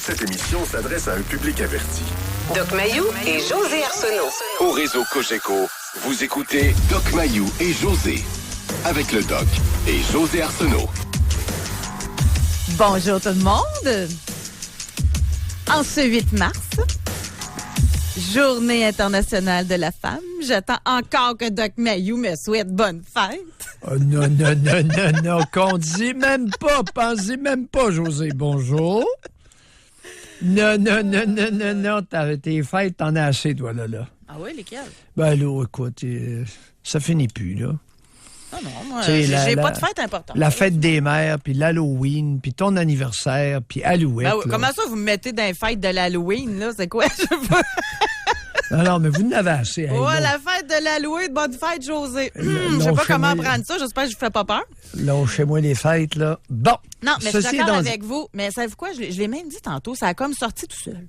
Cette émission s'adresse à un public averti. Doc Mayou et José Arsenault. Au réseau Cogeco, vous écoutez Doc Mayou et José. Avec le Doc et José Arsenault. Bonjour tout le monde. En ce 8 mars, Journée internationale de la femme, j'attends encore que Doc Mayou me souhaite bonne fête. Oh, non, qu'on dit même pas, pensez même pas, José. Bonjour. Non, tes fêtes, t'en as assez, toi, là. Ah oui, lesquelles? Ben là, écoute, ça finit plus, là. Ah non, moi, j'ai pas de fête importante. La fête des mères, puis l'Halloween, puis ton anniversaire, puis Alouette. Ben oui, comment ça, vous me mettez dans les fêtes de l'Halloween, là? C'est quoi? Je sais pas. Non, mais vous n'avez assez. Hey, ouais, la fête de l'Halloween, bonne fête, José. Je sais pas comment prendre ça, j'espère que je vous fais pas peur. Là, chez moi, les fêtes, là. Bon. Non, mais je suis d'accord avec vous. Mais savez-vous quoi? Je l'ai même dit tantôt, ça a comme sorti tout seul.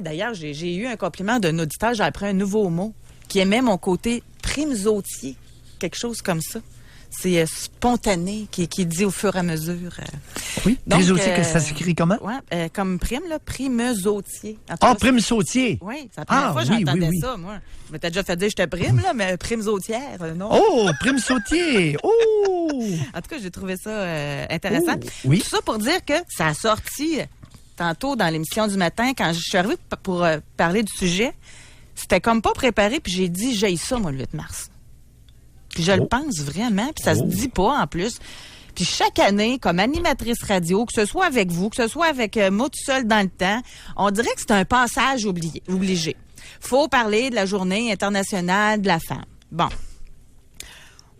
D'ailleurs, j'ai eu un compliment d'un auditeur, j'ai appris un nouveau mot, qui aimait mon côté primesautier. Quelque chose comme ça. C'est spontané, qui dit au fur et à mesure. Oui, primesautier, que ça s'écrit comment? Oui, comme prime, là, primesautier. Primesautier. Oui, c'est la première fois que j'entendais ça, moi. Je m'étais déjà fait dire que j'étais prime, là, mais primesautière, non. Oh, primesautier! Oh! En tout cas, j'ai trouvé ça intéressant. Oui. Tout ça pour dire que ça a sorti tantôt dans l'émission du matin, quand je suis arrivée pour parler du sujet, c'était comme pas préparé, puis j'ai dit, j'haïs ça, moi, le 8 mars. Puis je le pense vraiment, puis ça se dit pas en plus. Puis chaque année, comme animatrice radio, que ce soit avec vous, que ce soit avec moi tout seul dans le temps, on dirait que c'est un passage obligé. Faut parler de la Journée internationale de la femme. Bon.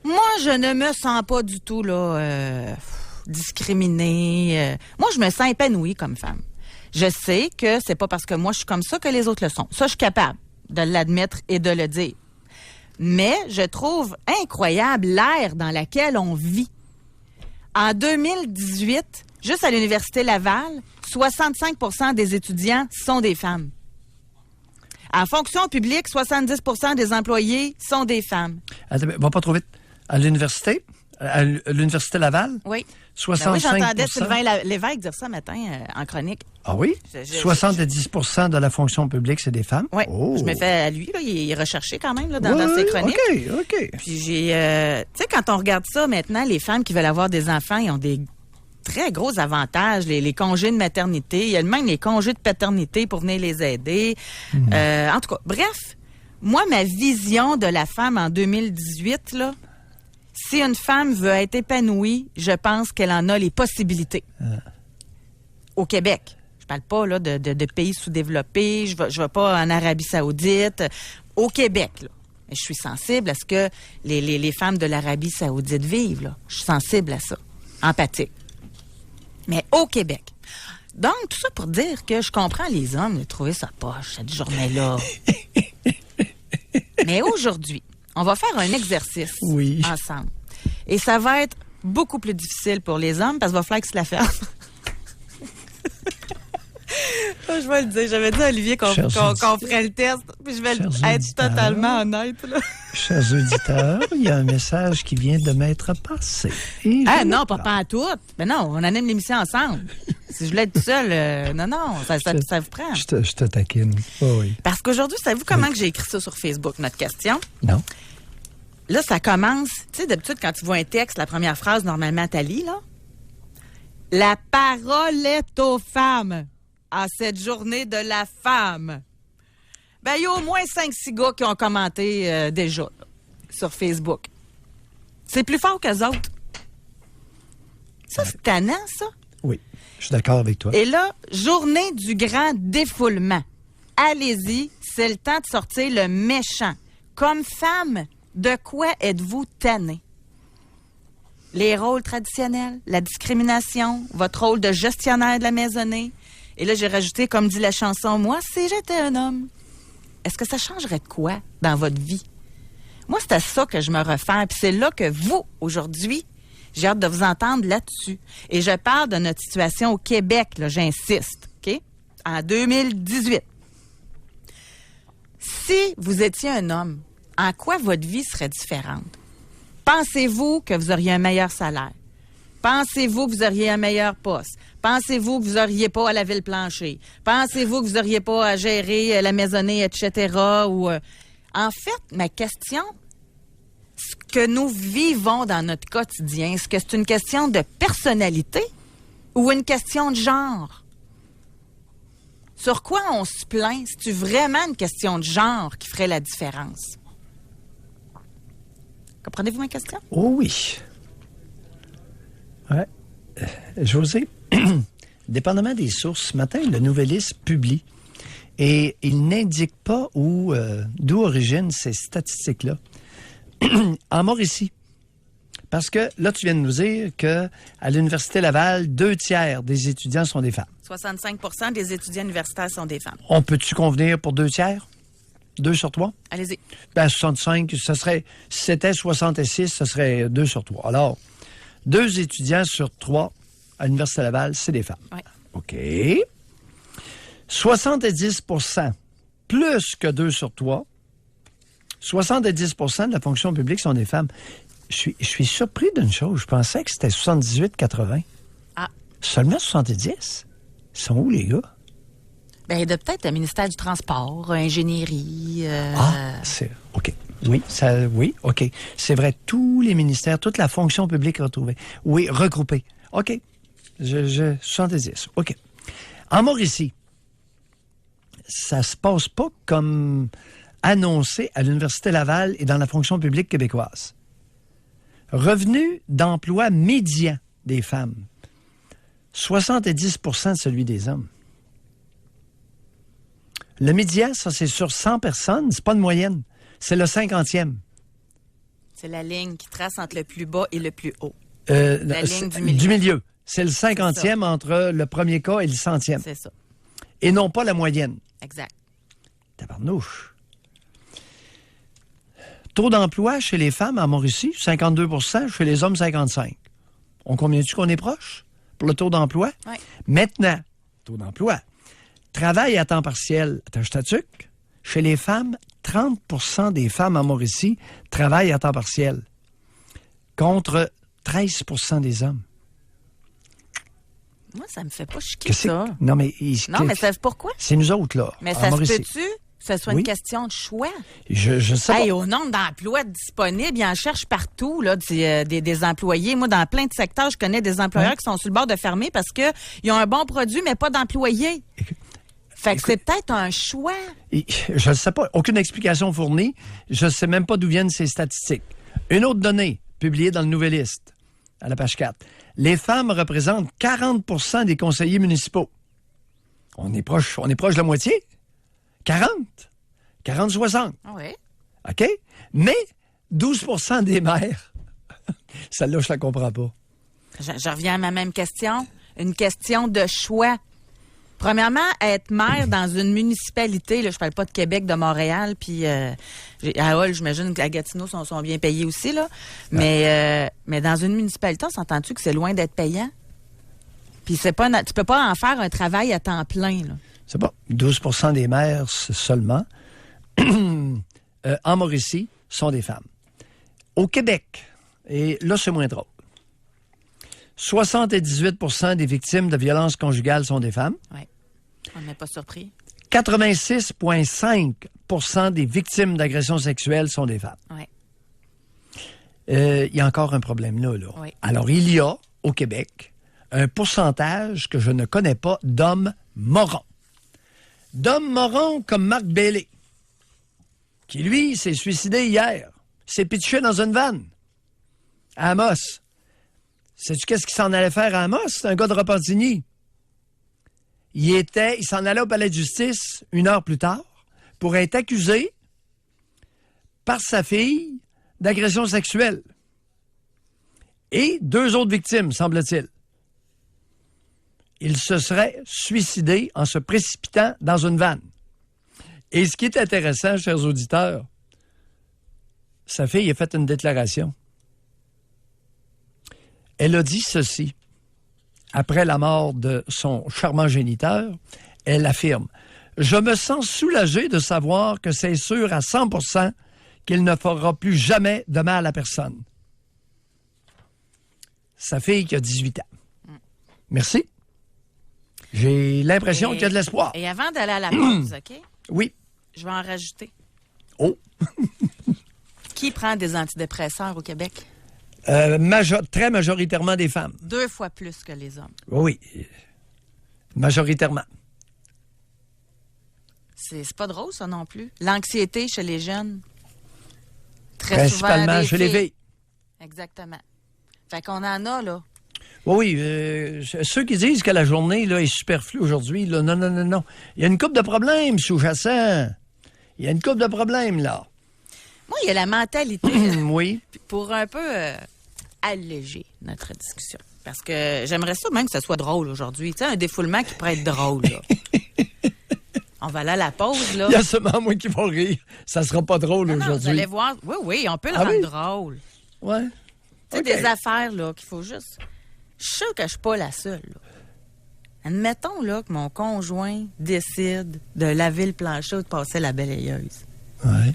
Moi, je ne me sens pas du tout là discriminée. Moi, je me sens épanouie comme femme. Je sais que c'est pas parce que moi je suis comme ça que les autres le sont. Ça, je suis capable de l'admettre et de le dire. Mais je trouve incroyable l'ère dans laquelle on vit. En 2018, juste à l'Université Laval, 65% des étudiants sont des femmes. En fonction publique, 70% des employés sont des femmes. Attends, va pas trop vite. À l'université? À l'Université Laval? Oui. 65%. Ben oui, j'entendais Sylvain Lévesque dire ça matin en chronique. Ah oui? 70% de la fonction publique, c'est des femmes? Oui. Oh. Je me fais à lui, là, il est recherché quand même là, dans ses chroniques. OK. Puis j'ai... tu sais, quand on regarde ça maintenant, les femmes qui veulent avoir des enfants, ils ont des très gros avantages. Les congés de maternité, il y a même les congés de paternité pour venir les aider. En tout cas, bref, moi, ma vision de la femme en 2018, là, si une femme veut être épanouie, je pense qu'elle en a les possibilités. Au Québec. Je parle pas là, de pays sous-développés. Je vais pas en Arabie Saoudite. Au Québec, là. Je suis sensible à ce que les femmes de l'Arabie Saoudite vivent. Là. Je suis sensible à ça. Empathique. Mais au Québec. Donc, tout ça pour dire que je comprends les hommes de trouver ça poche, cette journée-là. Mais aujourd'hui, on va faire un exercice ensemble. Et ça va être beaucoup plus difficile pour les hommes parce qu'il va falloir qu'ils se la ferment. Je vais le dire. J'avais dit à Olivier qu'on ferait le test. Puis je vais être totalement honnête. Là. Chers auditeurs, il y a un message qui vient de m'être passé. Non, pas à toutes. Ben non, on anime l'émission ensemble. Si je voulais être tout seul, non, ça vous prend. Je te taquine. Oh, oui. Parce qu'aujourd'hui, savez-vous comment que j'ai écrit ça sur Facebook, notre question? Non. Là, ça commence... Tu sais, d'habitude, quand tu vois un texte, la première phrase, normalement, t'as lis, là. La parole est aux femmes à cette journée de la femme. Ben, il y a au moins 5-6 gars qui ont commenté déjà là, sur Facebook. C'est plus fort qu'eux autres. Ça, c'est tannant, ça. Oui, je suis d'accord avec toi. Et là, journée du grand défoulement. Allez-y, c'est le temps de sortir le méchant. Comme femme, de quoi êtes-vous tanné? Les rôles traditionnels, la discrimination, votre rôle de gestionnaire de la maisonnée. Et là, j'ai rajouté, comme dit la chanson, « Moi, si j'étais un homme », est-ce que ça changerait de quoi dans votre vie? Moi, c'est à ça que je me réfère. Puis c'est là que vous, aujourd'hui, j'ai hâte de vous entendre là-dessus. Et je parle de notre situation au Québec, là, j'insiste, OK? En 2018. Si vous étiez un homme, en quoi votre vie serait différente? Pensez-vous que vous auriez un meilleur salaire? Pensez-vous que vous auriez un meilleur poste? Pensez-vous que vous n'auriez pas à laver le plancher? Pensez-vous que vous n'auriez pas à gérer la maisonnée, etc.? En fait, ma question, ce que nous vivons dans notre quotidien, est-ce que c'est une question de personnalité ou une question de genre? Sur quoi on se plaint? C'est-tu vraiment une question de genre qui ferait la différence? Comprenez-vous ma question? Oh oui. Ouais. José, dépendamment des sources, ce matin, le Nouvelliste publie et il n'indique pas d'où originent ces statistiques-là. En Mauricie. Parce que là, tu viens de nous dire qu'à l'Université Laval, 2/3 des étudiants sont des femmes. 65% des étudiants universitaires sont des femmes. On peut-tu convenir pour 2/3? 2 sur 3? Allez-y. Ben, 65, si c'était 66, ce serait 2 sur 3. Alors, 2 étudiants sur 3 à l'Université Laval, c'est des femmes. Oui. OK. 70%, plus que 2 sur 3, 70% de la fonction publique sont des femmes. Je suis surpris d'une chose. Je pensais que c'était 78-80. Ah. Seulement 70? Ils sont où, les gars? Bien, de peut-être le ministère du Transport, ingénierie. C'est... OK. Oui, OK. C'est vrai, tous les ministères, toute la fonction publique retrouvée. Oui, regroupée. OK. 70. OK. En Mauricie, ça se passe pas comme annoncé à l'Université Laval et dans la fonction publique québécoise. Revenu d'emploi médian des femmes, 70% de celui des hommes. Le médian, ça, c'est sur 100 personnes, c'est pas de moyenne. C'est le 50e. C'est la ligne qui trace entre le plus bas et le plus haut. La ligne du milieu. C'est le 50e entre le premier cas et le 100e. C'est ça. Et non pas la moyenne. Exact. Tabarnouche. Taux d'emploi chez les femmes en Mauricie, 52%, chez les hommes, 55%. On convient-tu qu'on est proche pour le taux d'emploi? Oui. Maintenant, taux d'emploi. Travail à temps partiel, attache-tatuc. Chez les femmes, 30% des femmes en Mauricie travaillent à temps partiel, contre 13% des hommes. Moi, ça me fait pas chiquer, ça. Non, mais savez pourquoi? C'est nous autres, là. Mais en ça Mauricie. se peut-tu que ce soit une question de choix? Je sais pas. Hey, au nombre d'emplois disponibles, ils en cherchent partout, là, des employés. Moi, dans plein de secteurs, je connais des employeurs qui sont sur le bord de fermer parce qu'ils ont un bon produit, mais pas d'employés. Fait que c'est peut-être un choix. Je ne sais pas. Aucune explication fournie. Je ne sais même pas d'où viennent ces statistiques. Une autre donnée, publiée dans le Nouvelliste, à la page 4. Les femmes représentent 40% des conseillers municipaux. On est proche de la moitié. 40. 40-60. Oui. OK? Mais 12% des maires. Celle-là, je la comprends pas. Je reviens à ma même question. Une question de choix. Premièrement, être maire dans une municipalité, là, je parle pas de Québec, de Montréal, puis à Hull, j'imagine qu'à Gatineau sont bien payés aussi, là. Mais dans une municipalité, on s'entend-tu que c'est loin d'être payant? Puis tu peux pas en faire un travail à temps plein, là. C'est pas 12% des maires seulement. En Mauricie, sont des femmes. Au Québec, et là, c'est moins drôle. 78% des victimes de violences conjugales sont des femmes. Oui. On n'est pas surpris. 86,5% des victimes d'agressions sexuelles sont des femmes. Oui. Il y a encore un problème là. Oui. Alors, il y a, au Québec, un pourcentage que je ne connais pas d'hommes morons. D'hommes morons comme Marc Bellé, qui, lui, s'est suicidé hier. S'est pitché dans une vanne à Amos. Sais-tu qu'est-ce qu'il s'en allait faire à Amos? C'est un gars de Repentigny. Il s'en allait au palais de justice 1 heure plus tard pour être accusé par sa fille d'agression sexuelle. Et 2 autres victimes, semble-t-il. Il se serait suicidé en se précipitant dans une vanne. Et ce qui est intéressant, chers auditeurs, sa fille a fait une déclaration. Elle a dit ceci. Après la mort de son charmant géniteur, elle affirme « Je me sens soulagée de savoir que c'est sûr à 100% qu'il ne fera plus jamais de mal à personne. » Sa fille qui a 18 ans. Merci. J'ai l'impression qu'il y a de l'espoir. Et avant d'aller à la pause, OK? Oui. Je vais en rajouter. Oh. Qui prend des antidépresseurs au Québec? Très majoritairement des femmes. 2 fois plus que les hommes. Oui. Majoritairement. C'est pas drôle, ça non plus. L'anxiété chez les jeunes. Très Principalement souvent, chez les filles. Exactement. Fait qu'on en a, là. Oui, ceux qui disent que la journée là, est superflue aujourd'hui, là, non. Il y a une couple de problèmes sous-jacents. Il y a une couple de problèmes, là. Moi, il y a la mentalité. Oui. Pour un peu alléger notre discussion. Parce que j'aimerais ça même que ce soit drôle aujourd'hui. Tu sais, un défoulement qui pourrait être drôle, là. On va aller à la pause, là. Il y a seulement moi qui vais rire. Ça sera pas drôle aujourd'hui. Vous allez voir. Oui, on peut le rendre drôle. Ouais. Tu sais, des affaires, là, qu'il faut juste... Je suis sûre que je suis pas la seule, là. Admettons, là, que mon conjoint décide de laver le plancher ou de passer la balayeuse. Ouais.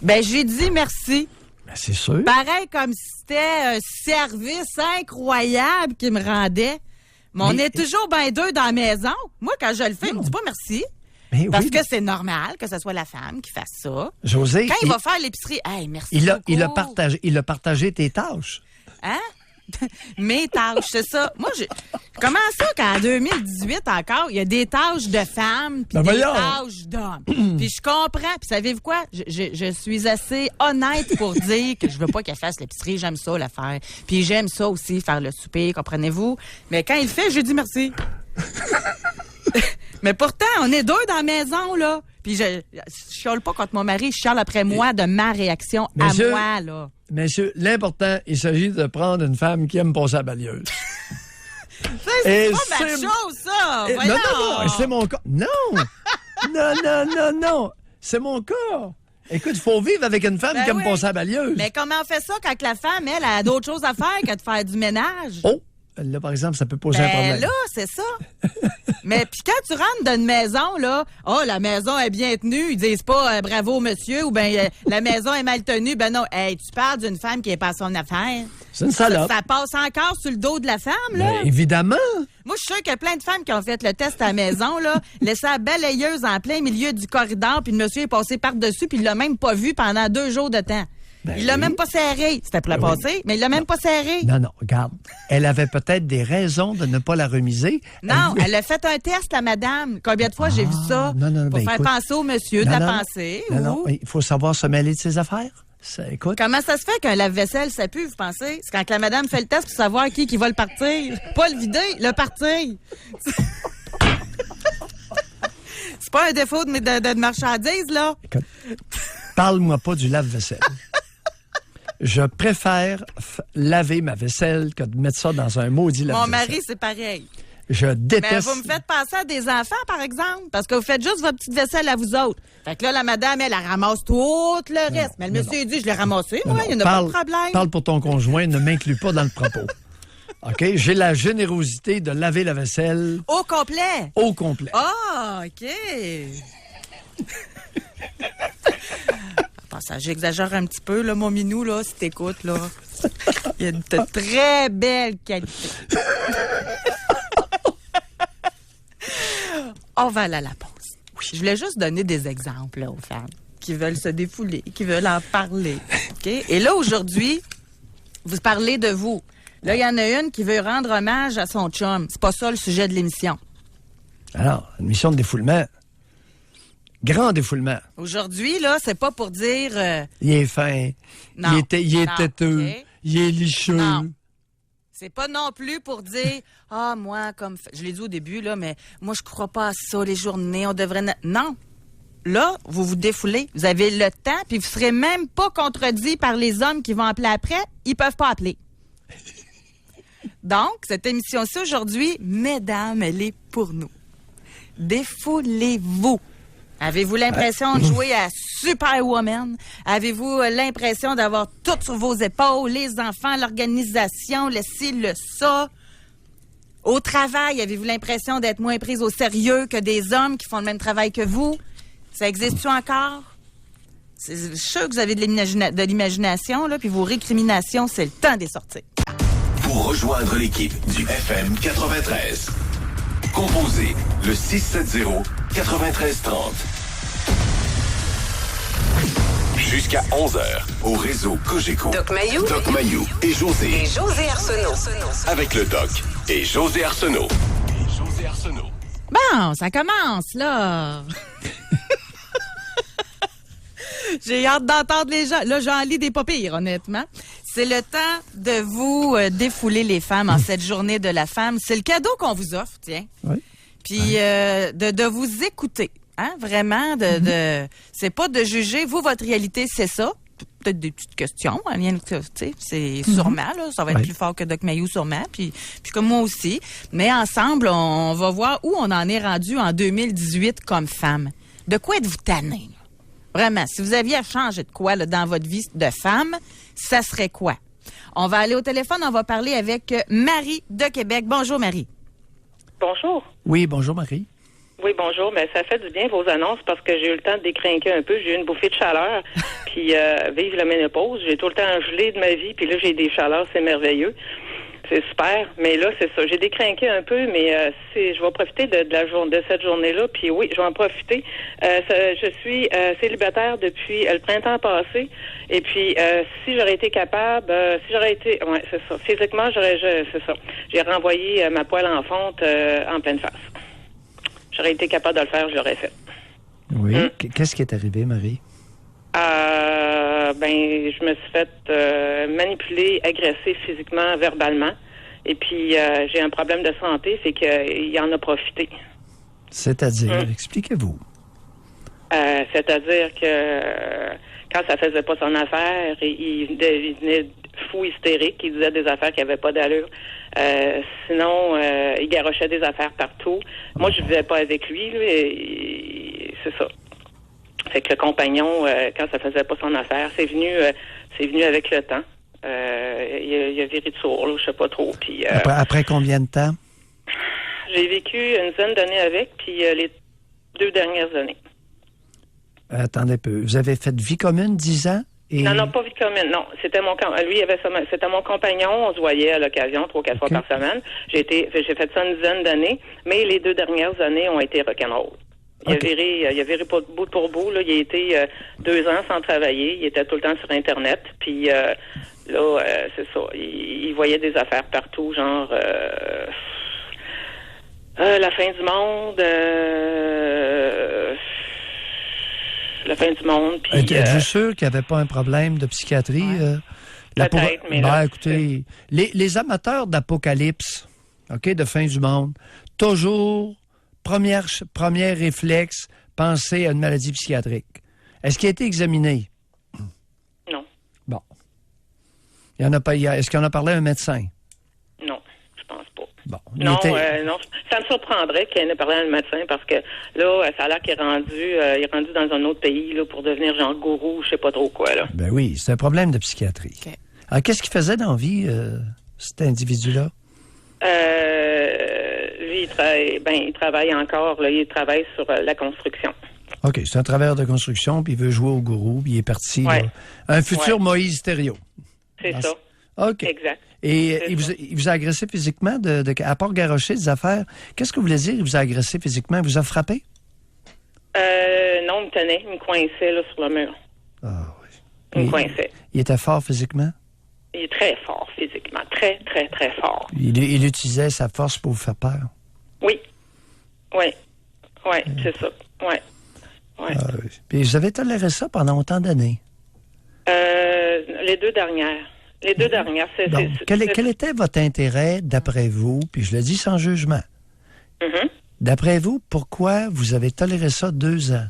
Ben, j'ai dit merci. Ben, c'est sûr. Pareil comme si c'était un service incroyable qu'il me rendait. Mais on est toujours bien deux dans la maison. Moi, quand je le fais, il me dit pas merci. Mais Parce oui, que c'est normal que ce soit la femme qui fasse ça. José, Quand il va faire l'épicerie, hey, merci beaucoup. Il a partagé tes tâches. Hein? Mes tâches, c'est ça. Moi, comment ça qu'en 2018 encore, il y a des tâches de femmes puis des tâches d'hommes? Puis je comprends. Puis savez-vous quoi? Je suis assez honnête pour dire que je veux pas qu'elle fasse l'épicerie. J'aime ça, la faire. Puis j'aime ça aussi, faire le souper, comprenez-vous? Mais quand il le fait, j'ai dit merci. Mais pourtant, on est deux dans la maison, là. Puis je chiale pas contre mon mari, je chiale après moi de ma réaction à moi, là. Messieurs, l'important, il s'agit de prendre une femme qui aime passer à la balieuse. C'est pas ma chose, ça! Non, c'est mon cas. Non! Non! C'est mon cas! Écoute, il faut vivre avec une femme qui aime passer à la balieuse. Mais comment on fait ça quand la femme, elle, a d'autres choses à faire que de faire du ménage? Oh! Là, par exemple, ça peut poser un problème. Là, c'est ça. Mais puis quand tu rentres dans une maison, là, la maison est bien tenue, ils disent pas bravo monsieur ou bien la maison est mal tenue. Ben non, hey, tu parles d'une femme qui est pas son affaire. C'est une salope. Ça passe encore sur le dos de la femme, là. Ben, évidemment. Moi, je suis sûre qu'il y a plein de femmes qui ont fait le test à la maison, là, laissé la balayeuse en plein milieu du corridor, puis le monsieur est passé par-dessus, puis il l'a même pas vu pendant 2 jours de temps. Ben il l'a même pas serré. C'était pour la passer, mais il l'a même pas serré. Non, regarde. Elle avait peut-être des raisons de ne pas la remiser. Non, elle a fait un test, la madame. Combien de fois j'ai vu ça? Pour faire penser au monsieur de la pensée. Non, il faut savoir se mêler de ses affaires. Écoute. Comment ça se fait qu'un lave-vaisselle, ça pue, vous pensez? C'est quand la madame fait le test pour savoir qui va le partir. Pas le vider, le partir. C'est pas un défaut de marchandise, là. Écoute, parle-moi pas du lave-vaisselle. Je préfère laver ma vaisselle que de mettre ça dans un maudit lave-vaisselle. Mon mari, c'est pareil. Je déteste... Mais vous me faites penser à des enfants, par exemple, parce que vous faites juste votre petite vaisselle à vous autres. Fait que là, la madame, elle ramasse tout le reste. Mais le monsieur dit, je l'ai ramassé, moi, il n'y a pas de problème. Parle pour ton conjoint, ne m'inclus pas dans le propos. OK? J'ai la générosité de laver la vaisselle... Au complet? Au complet. Ah, OK. Ça, j'exagère un petit peu, là, mon minou, là, si t'écoutes, là. Il y a de très belles qualités. On va aller à la pause. Oui. Je voulais juste donner des exemples là, aux femmes qui veulent se défouler, qui veulent en parler. Okay? Et là, aujourd'hui, vous parlez de vous. Là, il y en a une qui veut rendre hommage à son chum. C'est pas ça le sujet de l'émission. Alors, une mission de défoulement. Grand défoulement. Aujourd'hui, là, c'est pas pour dire... Il est fin. Non, il est têteux. Okay. Il est licheux. Non. C'est pas non plus pour dire moi, comme... Je l'ai dit au début, là, mais moi, je crois pas à ça, les journées, on devrait... Non. Là, vous vous défoulez. Vous avez le temps, puis vous serez même pas contredit par les hommes qui vont appeler après. Ils peuvent pas appeler. Donc, cette émission-ci, aujourd'hui, mesdames, elle est pour nous. Défoulez-vous. Avez-vous l'impression de jouer à Superwoman? Avez-vous l'impression d'avoir tout sur vos épaules, les enfants, l'organisation, le ci, le ça? Au travail, avez-vous l'impression d'être moins prise au sérieux que des hommes qui font le même travail que vous? Ça existe-tu encore? Je suis sûr que vous avez de l'imagination, là, puis vos récriminations, c'est le temps de les sortir. Pour rejoindre l'équipe du FM 93. composez le 670-9330. Jusqu'à 11h, au réseau Cogeco. Doc Mayou. Doc Mayou et José. Et José Arsenault. Avec le Doc et José Arsenault. Bon, ça commence, là. J'ai hâte d'entendre les gens. Là, j'en lis des pas pires, honnêtement. C'est le temps de vous défouler les femmes en cette journée de la femme. C'est le cadeau qu'on vous offre, tiens. Oui. Puis de vous écouter. Hein? Vraiment, c'est pas de juger. Vous, votre réalité, c'est ça. Peut-être des petites questions. Hein, c'est sûrement, là. Ça va être plus fort que Doc Mayou, sûrement. Puis comme moi aussi. Mais ensemble, on va voir où on en est rendu en 2018 comme femme. De quoi êtes-vous tanné? Vraiment, si vous aviez à changer de quoi là, dans votre vie de femme, ça serait quoi? On va aller au téléphone, on va parler avec Marie de Québec. Bonjour, Marie. Bonjour. Oui, bonjour, Marie. Oui, bonjour. Mais ça fait du bien vos annonces parce que j'ai eu le temps de décrinquer un peu. J'ai eu une bouffée de chaleur. Puis vive la ménopause. J'ai tout le temps gelé de ma vie. Puis là, j'ai des chaleurs. C'est merveilleux. C'est super. Mais là, c'est ça. J'ai décrinqué un peu, mais je vais profiter de cette journée-là. Puis oui, je vais en profiter. Je suis célibataire depuis le printemps passé. Et puis, si j'aurais été capable, ouais, c'est ça. Physiquement, c'est ça. J'ai renvoyé ma poêle en fonte en pleine face. J'aurais été capable de le faire, je l'aurais fait. Oui. Qu'est-ce qui est arrivé, Marie? Je me suis fait manipuler, agresser physiquement, verbalement. Et puis, j'ai un problème de santé, c'est qu'il en a profité. C'est-à-dire, expliquez-vous. C'est-à-dire que quand ça faisait pas son affaire, il venait fou hystérique, il disait des affaires qui n'avaient pas d'allure. Sinon, il garochait des affaires partout. Moi, je vivais pas avec lui, et c'est ça. Fait que le compagnon, quand ça faisait pas son affaire, c'est venu avec le temps. Il a viré de sourd, là, je sais pas trop. Puis, après combien de temps? J'ai vécu une dizaine d'années avec, puis les 2 dernières années. Attendez un peu. Vous avez fait vie commune 10 ans? Non, pas vie commune. Non, c'était c'était mon compagnon. On se voyait à l'occasion 3 ou 4 fois par semaine. J'ai fait ça une dizaine d'années, mais les 2 dernières années ont été rock'n'roll. Il a viré pas de bout pour bout. Là. Il a été 2 ans sans travailler. Il était tout le temps sur Internet. Puis là, c'est ça. Il voyait des affaires partout, genre la fin du monde. La fin du monde. Puis, êtes-vous sûr qu'il n'y avait pas un problème de psychiatrie? Peut-être, mais là, écoutez, les amateurs d'apocalypse, de fin du monde, toujours, premier réflexe, penser à une maladie psychiatrique. Est-ce qu'il a été examiné? Non. Bon. Il y en a pas. Est-ce qu'il en a parlé à un médecin? Non, je pense pas. Bon. Non, ça me surprendrait qu'il en ait parlé à un médecin parce que là, ça a l'air qu'il est rendu dans un autre pays là, pour devenir genre gourou, je sais pas trop quoi. Là. Ben oui, c'est un problème de psychiatrie. Okay. Alors, qu'est-ce qu'il faisait dans la vie, cet individu-là? Lui, il travaille encore. Là, il travaille sur la construction. OK, c'est un travailleur de construction, puis il veut jouer au gourou, puis il est parti. Là, un futur Moïse Thériault. C'est ça. OK. Exact. Et il vous a agressé physiquement, à part garrocher des affaires. Qu'est-ce que vous voulez dire, il vous a agressé physiquement? Il vous a frappé? Non, il me tenait. Il me coinçait là, sur le mur. Ah oui. Il me coinçait. Il était fort physiquement? Il est très fort physiquement. Très, très, très fort. Il utilisait sa force pour vous faire peur? Oui. Oui, c'est ça. Oui. Ouais. Ah, oui. Puis vous avez toléré ça pendant autant d'années? Les 2 dernières. Les 2 dernières, Quel était votre intérêt, d'après vous, puis je le dis sans jugement, d'après vous, pourquoi vous avez toléré ça 2 ans?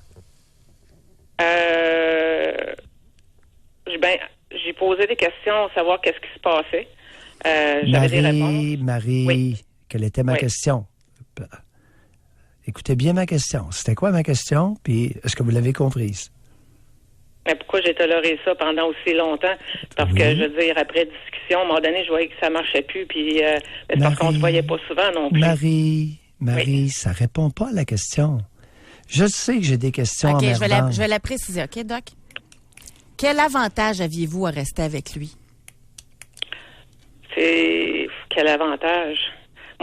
J'ai posé des questions, savoir qu'est-ce qui se passait. J'avais des réponses. Marie, quelle était ma question? Écoutez bien ma question. C'était quoi ma question? Puis est-ce que vous l'avez comprise? Mais pourquoi j'ai toléré ça pendant aussi longtemps? Parce que, je veux dire, après discussion, à un moment donné, je voyais que ça marchait plus, puis c'est parce qu'on se voyait pas souvent non plus. Marie, ça répond pas à la question. Je sais que j'ai des questions OK, je vais la préciser. OK, Doc? Quel avantage aviez-vous à rester avec lui? Quel avantage?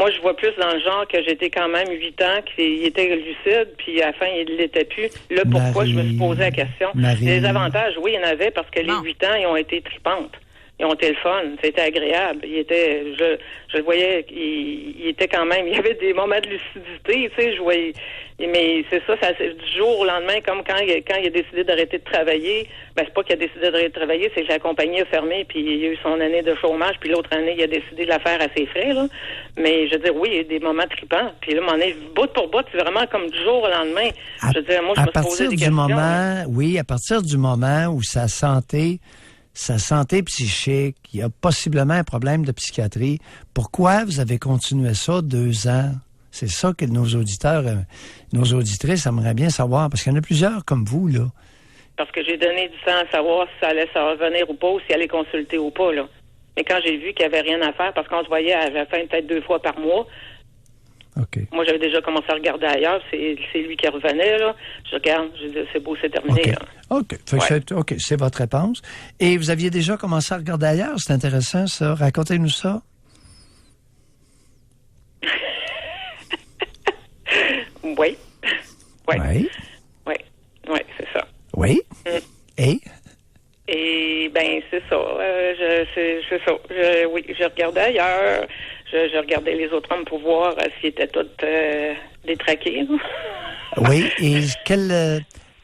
Moi, je vois plus dans le genre que j'étais quand même 8 ans, qu'il était lucide, puis à la fin, il l'était plus. Là, pourquoi je me suis posé la question? Les avantages, oui, il y en avait, parce que les 8 ans, ils ont été tripantes. Ils ont été le fun. C'était agréable. Je le voyais, il était quand même, il y avait des moments de lucidité, tu sais, je voyais. Mais c'est ça, du jour au lendemain, comme quand il a décidé d'arrêter de travailler, ben c'est pas qu'il a décidé d'arrêter de travailler, c'est que la compagnie a fermé, puis il a eu son année de chômage, puis l'autre année, il a décidé de la faire à ses frais, là. Mais je veux dire, oui, il y a des moments tripants. Puis là, bout pour bout, c'est vraiment comme du jour au lendemain. Je veux dire, moi, je me suis posé des questions. Oui, à partir du moment où sa santé psychique, il y a possiblement un problème de psychiatrie. Pourquoi vous avez continué ça 2 ans? C'est ça que nos auditeurs, nos auditrices aimeraient bien savoir, parce qu'il y en a plusieurs comme vous, là. Parce que j'ai donné du temps à savoir si ça allait se revenir ou pas, ou si elle allait consulter ou pas, là. Mais quand j'ai vu qu'il n'y avait rien à faire, parce qu'on se voyait à la fin peut-être 2 fois par mois, okay. Moi, j'avais déjà commencé à regarder ailleurs. C'est lui qui revenait, là. Je regarde, je dis, c'est beau, c'est terminé, okay. là. OK. C'est votre réponse. Et vous aviez déjà commencé à regarder ailleurs? C'est intéressant, ça. Racontez-nous ça. Oui. Oui, c'est ça. Oui. Et ben c'est ça. C'est ça. Oui, je regardais ailleurs. Je regardais les autres hommes pour voir s'ils étaient tous détraqués. Oui. Et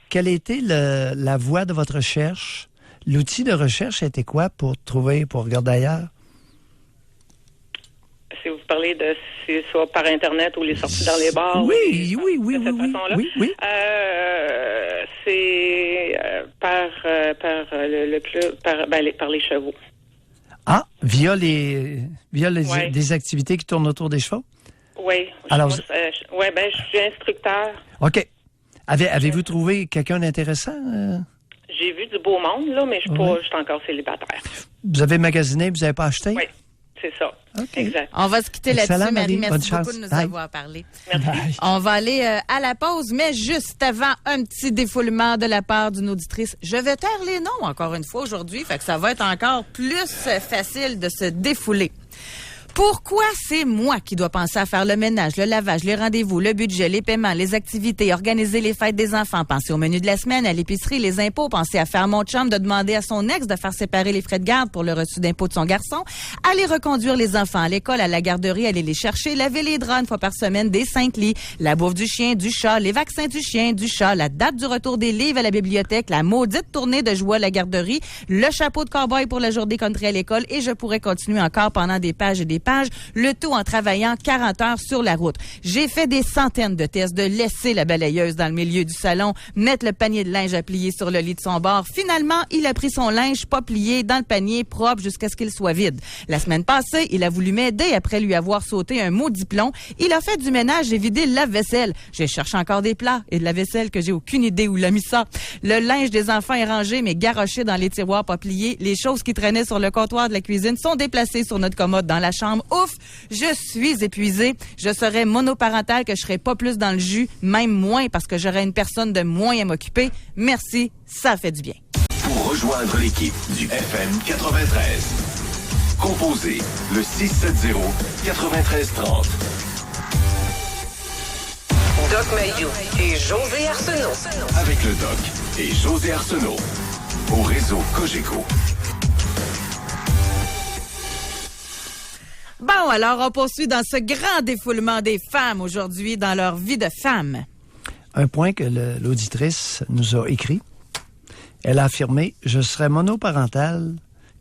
quelle était la voie de votre recherche? L'outil de recherche était quoi pour regarder ailleurs? Si vous parlez de c'est soit par Internet ou les sorties dans les bars. Oui. Oui. C'est par le club, par les chevaux. Ah, via des activités qui tournent autour des chevaux? Oui. Alors, je suis instructeur. OK. Avez-vous trouvé quelqu'un d'intéressant? J'ai vu du beau monde, là, mais je suis encore célibataire. Vous avez magasiné, vous n'avez pas acheté? Oui. C'est ça. Okay. Exact. On va se quitter là-dessus, Marie. Merci Bonne beaucoup chance. de nous avoir parlé. Merci. On va aller à la pause, mais juste avant, un petit défoulement de la part d'une auditrice. Je vais taire les noms encore une fois aujourd'hui, fait que ça va être encore plus facile de se défouler. Pourquoi c'est moi qui dois penser à faire le ménage, le lavage, les rendez-vous, le budget, les paiements, les activités, organiser les fêtes des enfants, penser au menu de la semaine, à l'épicerie, les impôts, penser à faire mon chum, de demander à son ex de faire séparer les frais de garde pour le reçu d'impôt de son garçon, aller reconduire les enfants à l'école, à la garderie, aller les chercher, laver les draps une fois par semaine, des 5 lits, la bouffe du chien, du chat, les vaccins du chien, du chat, la date du retour des livres à la bibliothèque, la maudite tournée de jouets à la garderie, le chapeau de cow-boy pour la journée country à l'école, et je pourrais continuer encore pendant des pages et des pages, le tout en travaillant 40 heures sur la route. J'ai fait des centaines de tests de laisser la balayeuse dans le milieu du salon, mettre le panier de linge à plier sur le lit de son bord. Finalement, il a pris son linge pas plié dans le panier propre jusqu'à ce qu'il soit vide. La semaine passée, il a voulu m'aider après lui avoir sauté un maudit plomb. Il a fait du ménage et vidé le lave-vaisselle. Je cherche encore des plats et de la vaisselle que j'ai aucune idée où l'a mis ça. Le linge des enfants est rangé mais garoché dans les tiroirs pas pliés. Les choses qui traînaient sur le comptoir de la cuisine sont déplacées sur notre commode dans la chambre. Ouf! Je suis épuisée. Je serais monoparentale que je serais pas plus dans le jus, même moins parce que j'aurais une personne de moins à m'occuper. Merci, ça fait du bien. Pour rejoindre l'équipe du FM 93, composez le 670-9330. Doc Mayou et José Arsenault. Avec le Doc et José Arsenault. Au réseau Cogeco. Bon, alors on poursuit dans ce grand défoulement des femmes aujourd'hui dans leur vie de femme. Un point que l'auditrice nous a écrit. Elle a affirmé « Je serais monoparentale,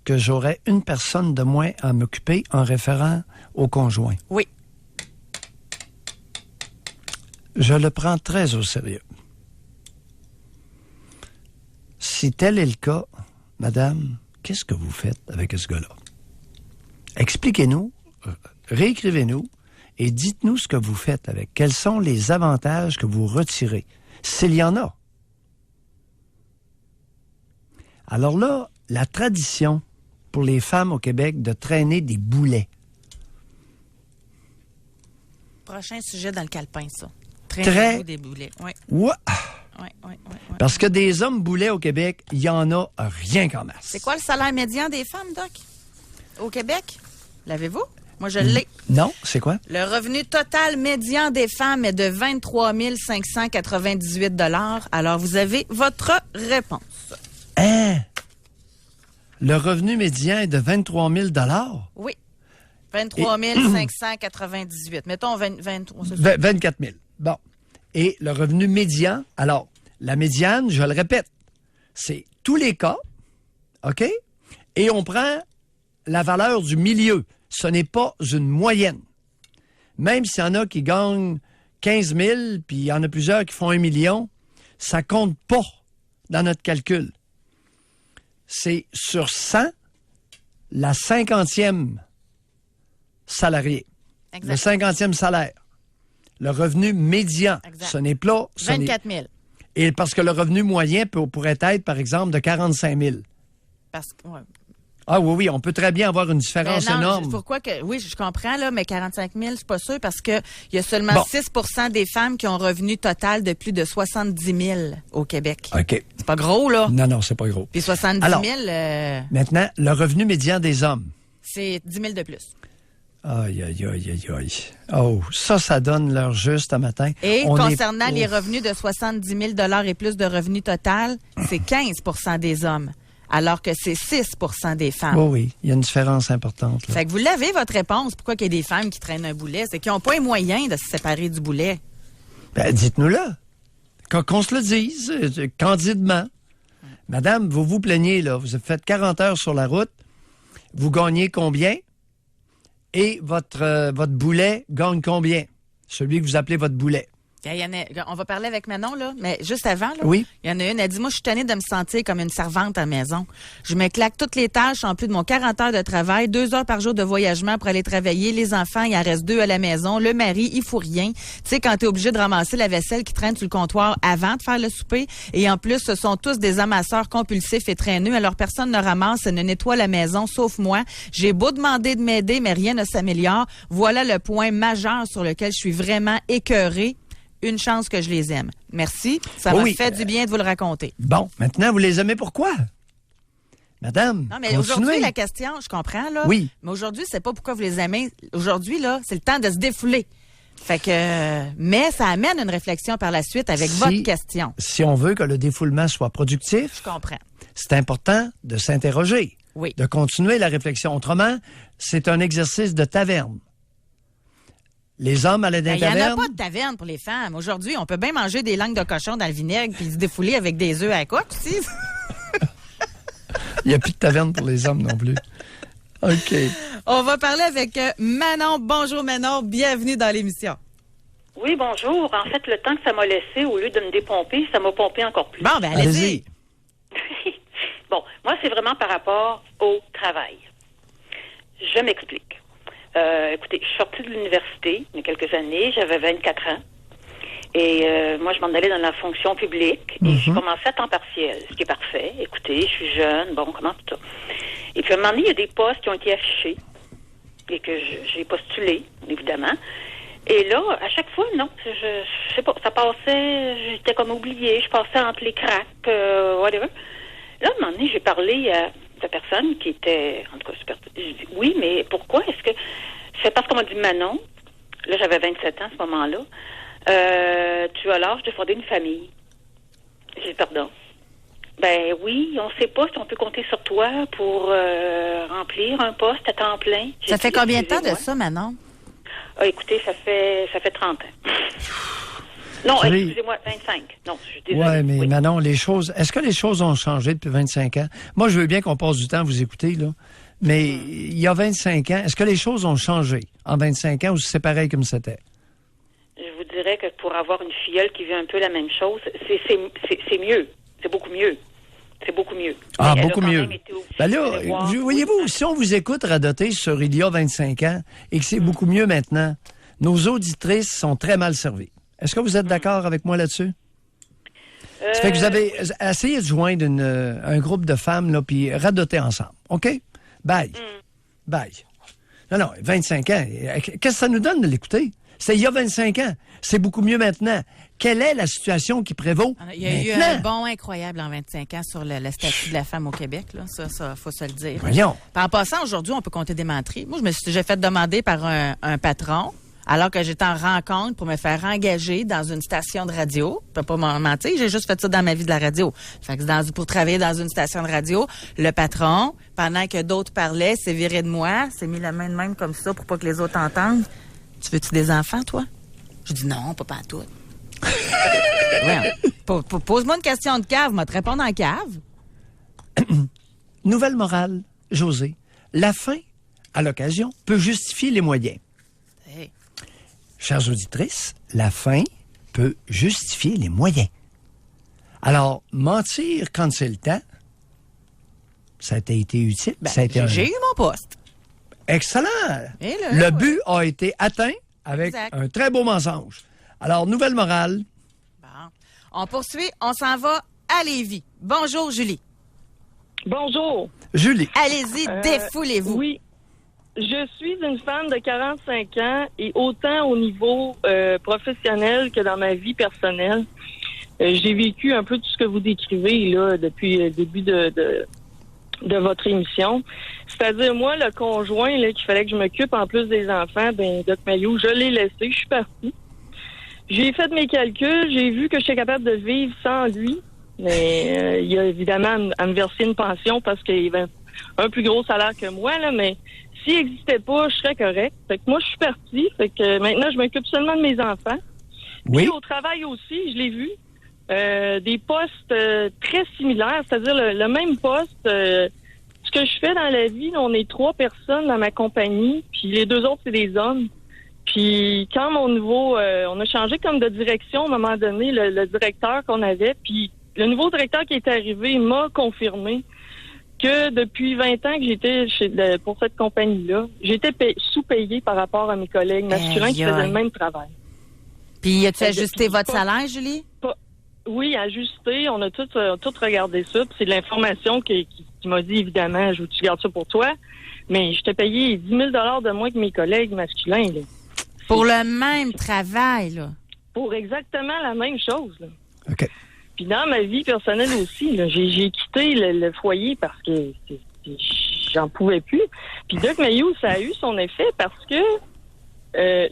que j'aurais une personne de moins à m'occuper en référant au conjoint. » Oui. Je le prends très au sérieux. Si tel est le cas, madame, qu'est-ce que vous faites avec ce gars-là? Expliquez-nous, réécrivez-nous et dites-nous ce que vous faites avec. Quels sont les avantages que vous retirez, s'il y en a. Alors là, la tradition pour les femmes au Québec de traîner des boulets. Prochain sujet dans le calepin, ça. Très... des boulets. Oui. Ouais. Oui. Parce que des hommes boulets au Québec, il y en a rien qu'en masse. C'est quoi le salaire médian des femmes, Doc? Au Québec? L'avez-vous? Moi, je l'ai. Non, c'est quoi? Le revenu total médian des femmes est de 23 598 $. Alors, vous avez votre réponse. Hein? Le revenu médian est de 23 000 $? Oui. 23 598. Mettons 23. 24 000. Bon. Et le revenu médian, alors, la médiane, je le répète, c'est tous les cas, OK? Et on prend la valeur du milieu. Ce n'est pas une moyenne. Même s'il y en a qui gagnent 15 000, puis il y en a plusieurs qui font 1 million, ça compte pas dans notre calcul. C'est sur 100, la 50e salarié. Exact. Le 50e salaire. Le revenu médian. Exact. Ce n'est pas... 24 000. Et parce que le revenu moyen pourrait être, par exemple, de 45 000. Parce que, ouais. Ah oui, on peut très bien avoir une différence Ben non, énorme. Pourquoi que... Oui, je comprends, là, mais 45 000, je suis pas sûre parce que il y a seulement 6 des femmes qui ont un revenu total de plus de 70 000 au Québec. OK. C'est pas gros, là. Non, c'est pas gros. Puis 70 000, Alors, maintenant, le revenu médian des hommes. c'est 10 000 de plus. Aïe. Oh, ça donne l'heure juste à matin. Et concernant les revenus de 70 000 et plus de revenus total, c'est 15 des hommes, alors que c'est 6 des femmes. Oui, il y a une différence importante. Là. Fait que vous l'avez, votre réponse. Pourquoi qu'il y a des femmes qui traînent un boulet? C'est qu'ils n'ont pas les moyens de se séparer du boulet. Ben, dites-nous-le. Qu'on se le dise, candidement. Madame, vous vous plaignez, là. Vous avez fait 40 heures sur la route. Vous gagnez combien? Et votre boulet gagne combien? Celui que vous appelez votre boulet. On va parler avec Manon, là, mais juste avant, là, Oui. il y en a une, elle dit, moi, je suis tannée de me sentir comme une servante à la maison. Je me claque toutes les tâches en plus de mon 40 heures de travail, 2 heures par jour de voyagement pour aller travailler. Les enfants, il en reste 2 à la maison. Le mari, il faut rien. Tu sais, quand t'es obligé de ramasser la vaisselle qui traîne sur le comptoir avant de faire le souper. Et en plus, ce sont tous des amasseurs compulsifs et traîneux. Alors, personne ne ramasse et ne nettoie la maison, sauf moi. J'ai beau demander de m'aider, mais rien ne s'améliore. Voilà le point majeur sur lequel je suis vraiment écœurée. Une chance que je les aime. Merci. Ça m'a fait du bien de vous le raconter. Bon, maintenant, vous les aimez pourquoi? Madame, non, mais aujourd'hui, la question, je comprends, là. Oui. Mais aujourd'hui, c'est pas pourquoi vous les aimez. Aujourd'hui, là, c'est le temps de se défouler. Fait que, mais ça amène une réflexion par la suite avec votre question. Si on veut que le défoulement soit productif, je comprends. C'est important de s'interroger. Oui. De continuer la réflexion. Autrement, c'est un exercice de taverne. Les hommes allaient dans la taverne. Il n'y en a pas de taverne pour les femmes. Aujourd'hui, on peut bien manger des langues de cochon dans le vinaigre puis se défouler avec des œufs à la coque aussi. Il n'y a plus de taverne pour les hommes non plus. OK. On va parler avec Manon. Bonjour Manon, bienvenue dans l'émission. Oui, bonjour. En fait, le temps que ça m'a laissé, au lieu de me dépomper, ça m'a pompé encore plus. Bon, ben allez-y. Bon, moi, c'est vraiment par rapport au travail. Je m'explique. Écoutez, je suis sortie de l'université il y a quelques années, j'avais 24 ans. Et moi, je m'en allais dans la fonction publique et j'ai commencé à temps partiel, ce qui est parfait. Écoutez, je suis jeune, bon, comment tout ça. Et puis à un moment donné, il y a des postes qui ont été affichés et que j'ai postulé, évidemment. Et là, à chaque fois, non, je sais pas, ça passait, j'étais comme oubliée, je passais entre les cracks, whatever. Là, à un moment donné, j'ai parlé à la personne qui était, en tout cas, super. Je dis, oui, mais pourquoi est-ce que... C'est parce qu'on m'a dit, Manon, là, j'avais 27 ans à ce moment-là, tu as l'âge de fonder une famille. J'ai dit, pardon. Ben oui, on ne sait pas si on peut compter sur toi pour remplir un poste à temps plein. Ça fait combien de temps de ça, Manon? Ah, écoutez, ça fait 30 ans. Non, excusez-moi, 25. Non, je suis désolée. Oui, mais oui. Manon, est-ce que les choses ont changé depuis 25 ans? Moi, je veux bien qu'on passe du temps à vous écouter, là. Mais il y a 25 ans, est-ce que les choses ont changé en 25 ans ou c'est pareil comme c'était? Je vous dirais que pour avoir une filleule qui vit un peu la même chose, c'est mieux. C'est beaucoup mieux. C'est beaucoup mieux. Ah, beaucoup mieux. Ben là, voyez-vous, si on vous écoute radoter sur il y a 25 ans et que c'est beaucoup mieux maintenant, nos auditrices sont très mal servies. Est-ce que vous êtes d'accord avec moi là-dessus? Ça fait que vous avez essayé de joindre un groupe de femmes, là, puis radoter ensemble. OK? Bye. Bye. Non, 25 ans. Qu'est-ce que ça nous donne de l'écouter? C'est il y a 25 ans. C'est beaucoup mieux maintenant. Quelle est la situation qui prévaut Il y a eu un bond incroyable en 25 ans sur le statut de la femme au Québec. Là. Ça, faut se le dire. Voyons. En passant, aujourd'hui, on peut compter des menteries. Moi, je me suis déjà fait demander par un patron, alors que j'étais en rencontre pour me faire engager dans une station de radio. Je peux pas mentir, j'ai juste fait ça dans ma vie de la radio. Fait que pour travailler dans une station de radio, le patron, pendant que d'autres parlaient, s'est viré de moi, s'est mis la main de même comme ça pour pas que les autres entendent. Tu veux-tu des enfants, toi? Je dis non, pas pantoute. Ouais, pose-moi une question de cave, moi te répondre en cave. Nouvelle morale, José. La fin, à l'occasion, peut justifier les moyens. Hey. Chères auditrices, la fin peut justifier les moyens. Alors, mentir quand c'est le temps, ça a été utile. Ben, ça a été j'ai eu mon poste. Excellent. Et là, le but a été atteint avec exact. un très beau mensonge. Alors, nouvelle morale. Bon. On poursuit, on s'en va à Lévis. Bonjour, Julie. Bonjour. Julie. Allez-y, défoulez-vous. Oui. Je suis une femme de 45 ans et autant au niveau professionnel que dans ma vie personnelle. J'ai vécu un peu tout ce que vous décrivez là depuis le début de votre émission. C'est-à-dire, moi, le conjoint là, qu'il fallait que je m'occupe en plus des enfants, Doc Mayou, je l'ai laissé, je suis partie. J'ai fait mes calculs, j'ai vu que j'étais capable de vivre sans lui. Mais il a évidemment à me verser une pension parce qu'il avait un plus gros salaire que moi, là, mais s'il n'existait pas, je serais correct. Fait que moi, je suis partie. Fait que maintenant, je m'occupe seulement de mes enfants. Oui. Puis au travail aussi, je l'ai vu. Des postes très similaires, c'est-à-dire le même poste. Ce que je fais dans la vie, on est 3 personnes dans ma compagnie, puis les 2 autres, c'est des hommes. Puis quand mon nouveau... on a changé comme de direction à un moment donné, le directeur qu'on avait, puis le nouveau directeur qui est arrivé m'a confirmé que depuis 20 ans que j'étais pour cette compagnie-là, j'étais sous-payée par rapport à mes collègues masculins qui faisaient le même travail. Puis, as-tu ajusté votre salaire, Julie? Oui, ajusté. On a tout regardé ça. Puis c'est de l'information qui m'a dit, évidemment, tu gardes ça pour toi. Mais je t'ai payé 10 000 $ de moins que mes collègues masculins. Là. Pour le même travail, là. Pour exactement la même chose. Là. OK. Puis dans ma vie personnelle aussi, là, j'ai quitté le foyer parce que j'en pouvais plus. Puis Doc Mayou, ça a eu son effet parce que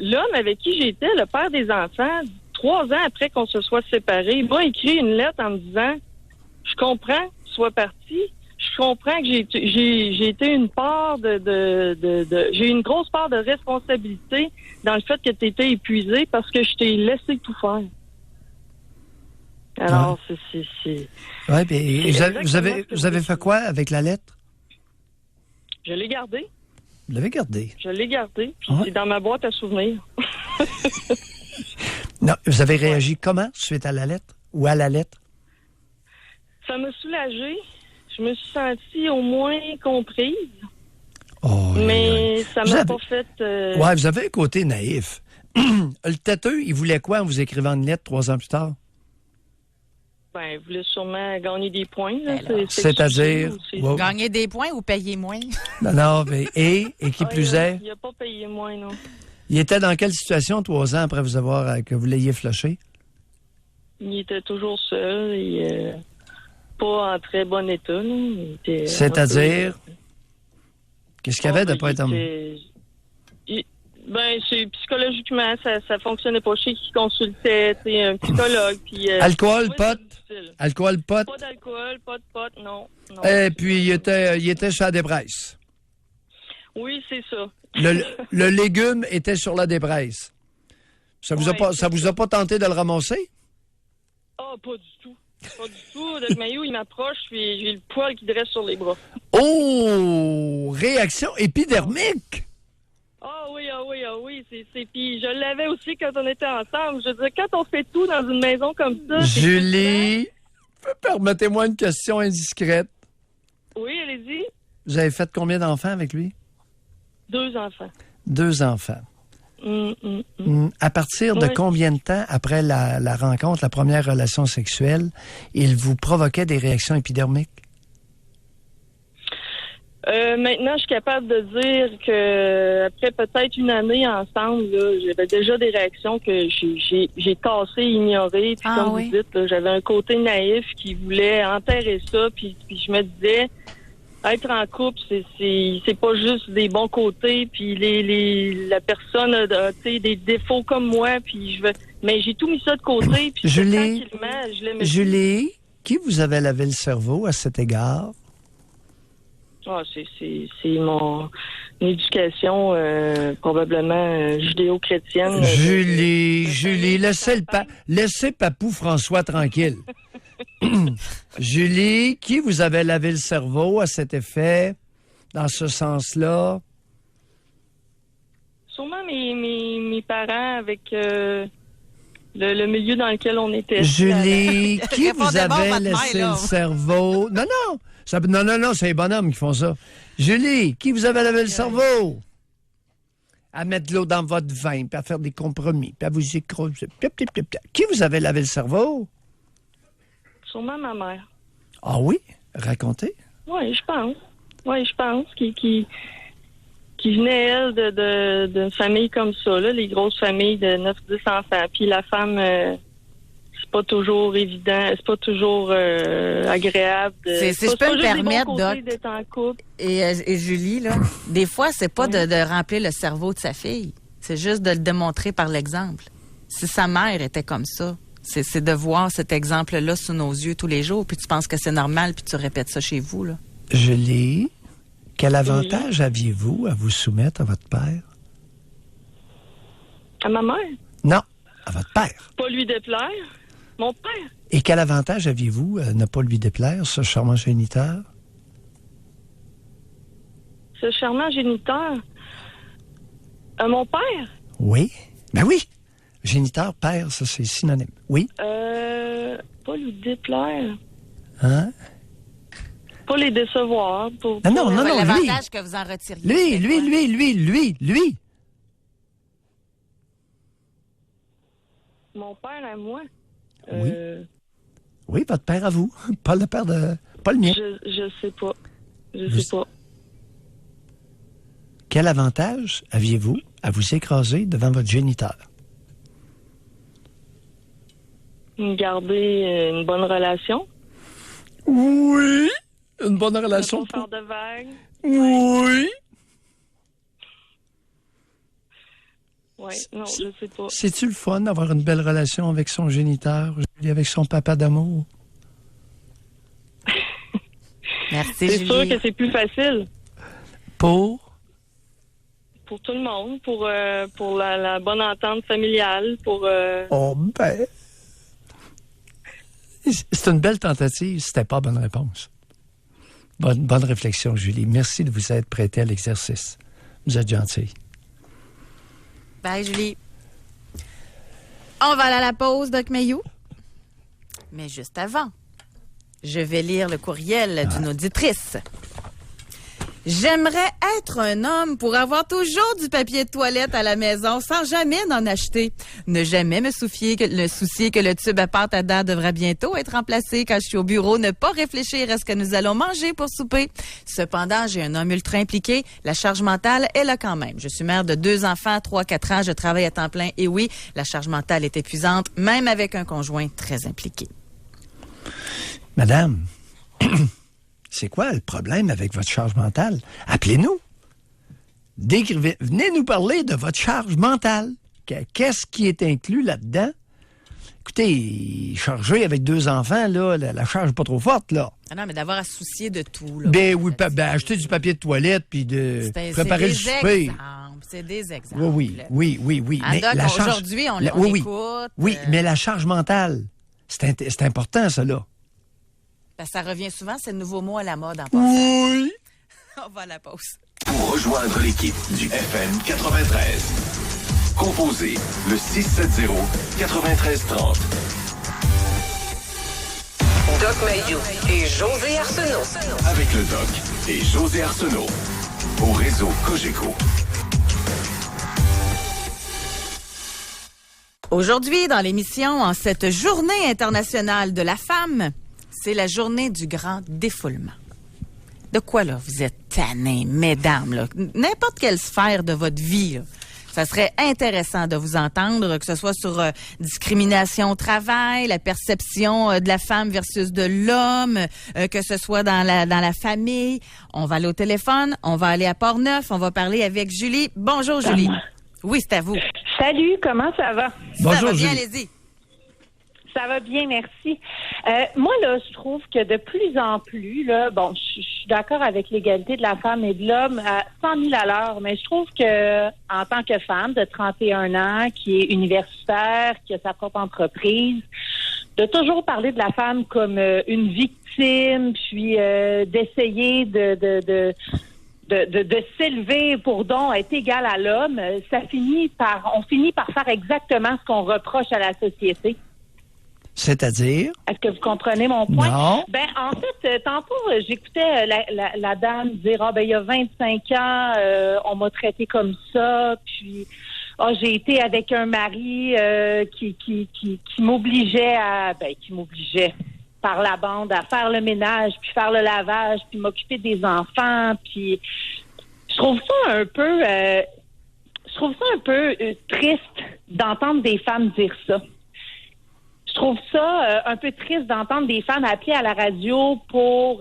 l'homme avec qui j'étais, le père des enfants, 3 ans après qu'on se soit séparés, m'a écrit une lettre en me disant « Je comprends que tu sois parti, je comprends que j'ai été une part j'ai une grosse part de responsabilité dans le fait que tu étais épuisé parce que je t'ai laissé tout faire. » Alors, c'est... Oui, puis vous avez fait quoi avec la lettre? Je l'ai gardée. Vous l'avez gardée? Je l'ai gardée, puis Ouais. c'est dans ma boîte à souvenirs. Non, vous avez réagi comment suite à la lettre ou à la lettre? Ça m'a soulagée. Je me suis sentie au moins comprise, Oh, mais ça Vous m'a avez- pas fait... Ouais, vous avez un côté naïf. Le têteux, il voulait quoi en vous écrivant une lettre 3 ans plus tard? Ben, vous voulez sûrement gagner des points. Là. Alors, c'est-à-dire? Wow. Gagner des points ou payer moins? Non, mais et qui plus est, Il n'a pas payé moins, non. il était dans quelle situation 3 ans après vous avoir que vous l'ayez flushé? Il était toujours seul et pas en très bon état. Là. Il était C'est-à-dire? Qu'est-ce qu'il y avait de pas être homme? Ben, c'est psychologiquement, ça fonctionnait pas. Je sais qu'il consultait, tu sais, un psychologue. Puis, Alcool, ouais, pot? c'est difficile. Alcool, pot? Pas d'alcool, pas de pot, non. Et puis, il était sur la dépresse. Oui, c'est ça. Le légume était sur la dépresse. Ça vous a pas tenté de le ramasser? Ah, pas du tout. Pas du tout. Doc Mayou, il m'approche, puis j'ai le poil qui dresse sur les bras. Oh! Réaction épidermique! Ah oui. Puis je l'avais aussi quand on était ensemble. Je veux dire, quand on fait tout dans une maison comme ça... Julie, permettez-moi une question indiscrète. Oui, allez-y. Vous avez fait combien d'enfants avec lui? 2 enfants. 2 enfants. À partir de Ouais. combien de temps après la rencontre, la première relation sexuelle, il vous provoquait des réactions épidermiques? Maintenant, je suis capable de dire que après peut-être une année ensemble, là, j'avais déjà des réactions que j'ai cassé, ignoré. Puis comme vous dites, là, j'avais un côté naïf qui voulait enterrer ça. Puis je me disais, être en couple, c'est pas juste des bons côtés. Puis la personne a des défauts comme moi. Puis mais j'ai tout mis ça de côté. Puis Julie, qui vous avait lavé le cerveau à cet égard? C'est mon éducation probablement judéo-chrétienne. Julie, laissez Papou François tranquille. Julie, qui vous avait lavé le cerveau à cet effet, dans ce sens-là? Sûrement mes parents avec le milieu dans lequel on était. Julie, qui vous avait laissé le cerveau? Non, c'est les bonhommes qui font ça. Julie, qui vous avait lavé le cerveau? À mettre de l'eau dans votre vin, puis à faire des compromis, puis à vous écraser. Qui vous avait lavé le cerveau? Sûrement ma mère. Ah oui? Racontez. Oui, je pense. Qui venait, elle, d'une famille comme ça, là, les grosses familles de 9-10 enfants. Puis la femme... c'est pas toujours évident, c'est pas toujours agréable. Si je peux me permettre, Doc, d'être en couple. Et Julie, là, des fois, c'est pas de remplir le cerveau de sa fille. C'est juste de le démontrer par l'exemple. Si sa mère était comme ça, c'est de voir cet exemple-là sous nos yeux tous les jours, puis tu penses que c'est normal, puis tu répètes ça chez vous, là. Julie, quel avantage aviez-vous à vous soumettre à votre père? À ma mère? Non, à votre père. Pas lui déplaire. Mon père. Et quel avantage aviez-vous à ne pas lui déplaire, ce charmant géniteur? Ce charmant géniteur? Mon père? Oui. Ben oui. Géniteur, père, ça c'est synonyme. Oui. Pas lui déplaire. Hein? Pas les décevoir. Non, l'avantage que vous en retiriez. Lui. Mon père à moi? Oui. Oui, votre père à vous. Pas le père de... Pas le mien. Je sais pas. Je sais pas. Quel avantage aviez-vous à vous écraser devant votre géniteur? Garder une bonne relation. Oui. Une bonne relation. Ne pas faire de vagues. Oui. Oui, non, je sais pas. C'est-tu le fun d'avoir une belle relation avec son géniteur, avec son papa d'amour? Merci, c'est Julie. sûr que c'est plus facile. Pour tout le monde, pour la bonne entente familiale, pour... Oh ben... C'est une belle tentative, c'était pas bonne réponse. Bonne réflexion, Julie. Merci de vous être prêtée à l'exercice. Vous êtes gentille. Bye, Julie. On va aller à la pause, Doc Mayou. Mais juste avant, je vais lire le courriel d'une auditrice. J'aimerais être un homme pour avoir toujours du papier de toilette à la maison sans jamais en acheter. Ne jamais me soucier que le tube à pâte à dents devra bientôt être remplacé quand je suis au bureau. Ne pas réfléchir à ce que nous allons manger pour souper. Cependant, j'ai un homme ultra impliqué. La charge mentale est là quand même. Je suis mère de 2 enfants, 3-4 ans. Je travaille à temps plein. Et oui, la charge mentale est épuisante, même avec un conjoint très impliqué. Madame... C'est quoi le problème avec votre charge mentale? Appelez-nous. Venez nous parler de votre charge mentale. Qu'est-ce qui est inclus là-dedans? Écoutez, charger avec 2 enfants, là, la charge n'est pas trop forte, là. Ah non, mais d'avoir à se soucier de tout, là. Ben oui, acheter du papier de toilette puis de préparer le souper. C'est des exemples. Oui. Mais la charge... Aujourd'hui, on l'écoute. Oui, mais la charge mentale, c'est important, ça, là. Ben, ça revient souvent, c'est le nouveau mot à la mode en passant. Oui. On va à la pause. Pour rejoindre l'équipe du FM 93, composez le 670-9330. Doc Mayou et José Arsenault. Avec le Doc et José Arsenault. Au réseau Cogeco. Aujourd'hui, dans l'émission, en cette journée internationale de la femme, c'est la journée du grand défoulement. De quoi, là, vous êtes tannés, mesdames, là? N'importe quelle sphère de votre vie, là. Ça serait intéressant de vous entendre, que ce soit sur discrimination au travail, la perception de la femme versus de l'homme, que ce soit dans la famille. On va aller au téléphone, on va aller à Port-Neuf, on va parler avec Julie. Bonjour, Julie. Oui, c'est à vous. Salut, comment ça va? Bonjour, Ça va bien, Julie. allez-y. Ça va bien, merci. Moi, là, je trouve que de plus en plus, là, bon, je suis d'accord avec l'égalité de la femme et de l'homme à 100 000 à l'heure, mais je trouve que, en tant que femme de 31 ans, qui est universitaire, qui a sa propre entreprise, de toujours parler de la femme comme une victime, puis d'essayer de s'élever pour donc être égal à l'homme, on finit par faire exactement ce qu'on reproche à la société. C'est-à-dire? Est-ce que vous comprenez mon point? Non. Ben, en fait, tantôt, j'écoutais la dame dire, il y a 25 ans, on m'a traité comme ça, puis, j'ai été avec un mari qui m'obligeait par la bande à faire le ménage, puis faire le lavage, puis m'occuper des enfants, puis je trouve ça un peu triste d'entendre des femmes dire ça. Je trouve ça un peu triste d'entendre des femmes appeler à la radio pour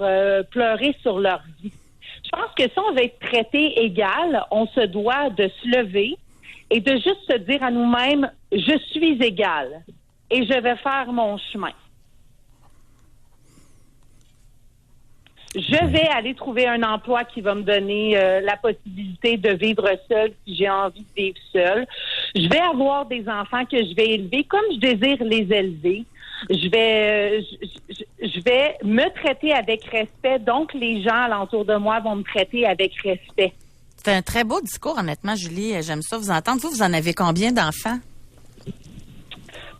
pleurer sur leur vie. Je pense que si on veut être traité égal, on se doit de se lever et de juste se dire à nous-mêmes, je suis égal et je vais faire mon chemin. Je vais aller trouver un emploi qui va me donner la possibilité de vivre seule si j'ai envie de vivre seule. Je vais avoir des enfants que je vais élever comme je désire les élever. Je vais me traiter avec respect. Donc, les gens alentour de moi vont me traiter avec respect. C'est un très beau discours, honnêtement, Julie. J'aime ça vous entendre. Vous en avez combien d'enfants?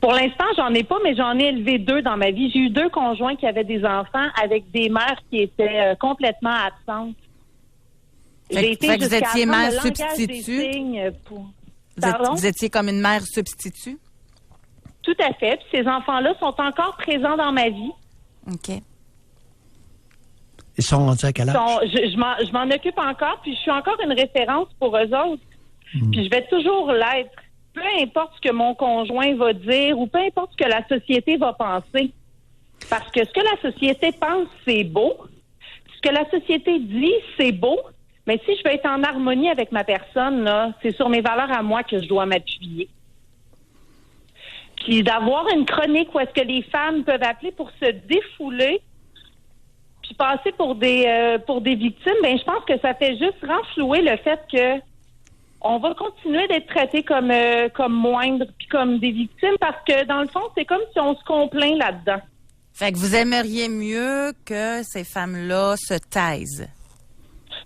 Pour l'instant, j'en ai pas, mais j'en ai élevé 2 dans ma vie. J'ai eu 2 conjoints qui avaient des enfants avec des mères qui étaient complètement absentes. Fait que vous étiez mère substitut? Vous étiez comme une mère substitut? Tout à fait. Puis ces enfants-là sont encore présents dans ma vie. OK. Ils sont rendus à quel âge? Je m'en occupe encore, puis je suis encore une référence pour eux autres. Puis je vais toujours l'être. Peu importe ce que mon conjoint va dire ou peu importe ce que la société va penser. Parce que ce que la société pense, c'est beau. Ce que la société dit, c'est beau. Mais si je veux être en harmonie avec ma personne, là, c'est sur mes valeurs à moi que je dois m'appuyer. Puis d'avoir une chronique où est-ce que les femmes peuvent appeler pour se défouler puis passer pour des victimes, ben je pense que ça fait juste renflouer le fait que on va continuer d'être traités comme moindres puis comme des victimes parce que, dans le fond, c'est comme si on se complaint là-dedans. Fait que vous aimeriez mieux que ces femmes-là se taisent?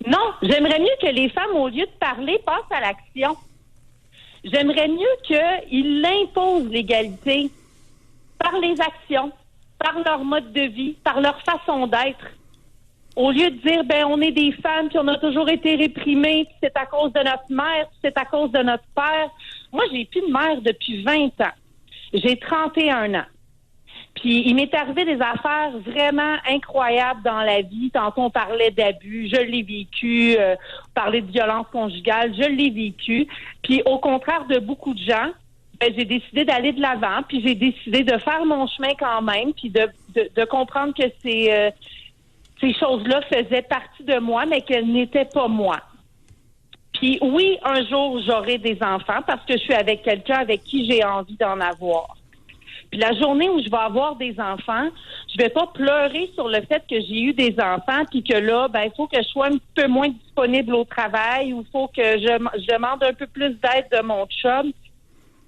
Non, j'aimerais mieux que les femmes, au lieu de parler, passent à l'action. J'aimerais mieux qu'ils imposent l'égalité par les actions, par leur mode de vie, par leur façon d'être. Au lieu de dire, on est des femmes, puis on a toujours été réprimées, puis c'est à cause de notre mère, puis c'est à cause de notre père. Moi, j'ai plus de mère depuis 20 ans. J'ai 31 ans. Puis il m'est arrivé des affaires vraiment incroyables dans la vie. Tantôt, on parlait d'abus, je l'ai vécu. On parlait de violence conjugale, je l'ai vécu. Puis au contraire de beaucoup de gens, j'ai décidé d'aller de l'avant, puis j'ai décidé de faire mon chemin quand même, puis de comprendre que ces choses-là faisaient partie de moi, mais qu'elles n'étaient pas moi. Puis oui, un jour, j'aurai des enfants parce que je suis avec quelqu'un avec qui j'ai envie d'en avoir. Puis la journée où je vais avoir des enfants, je vais pas pleurer sur le fait que j'ai eu des enfants puis que là, il faut que je sois un petit peu moins disponible au travail ou il faut que je demande un peu plus d'aide de mon chum.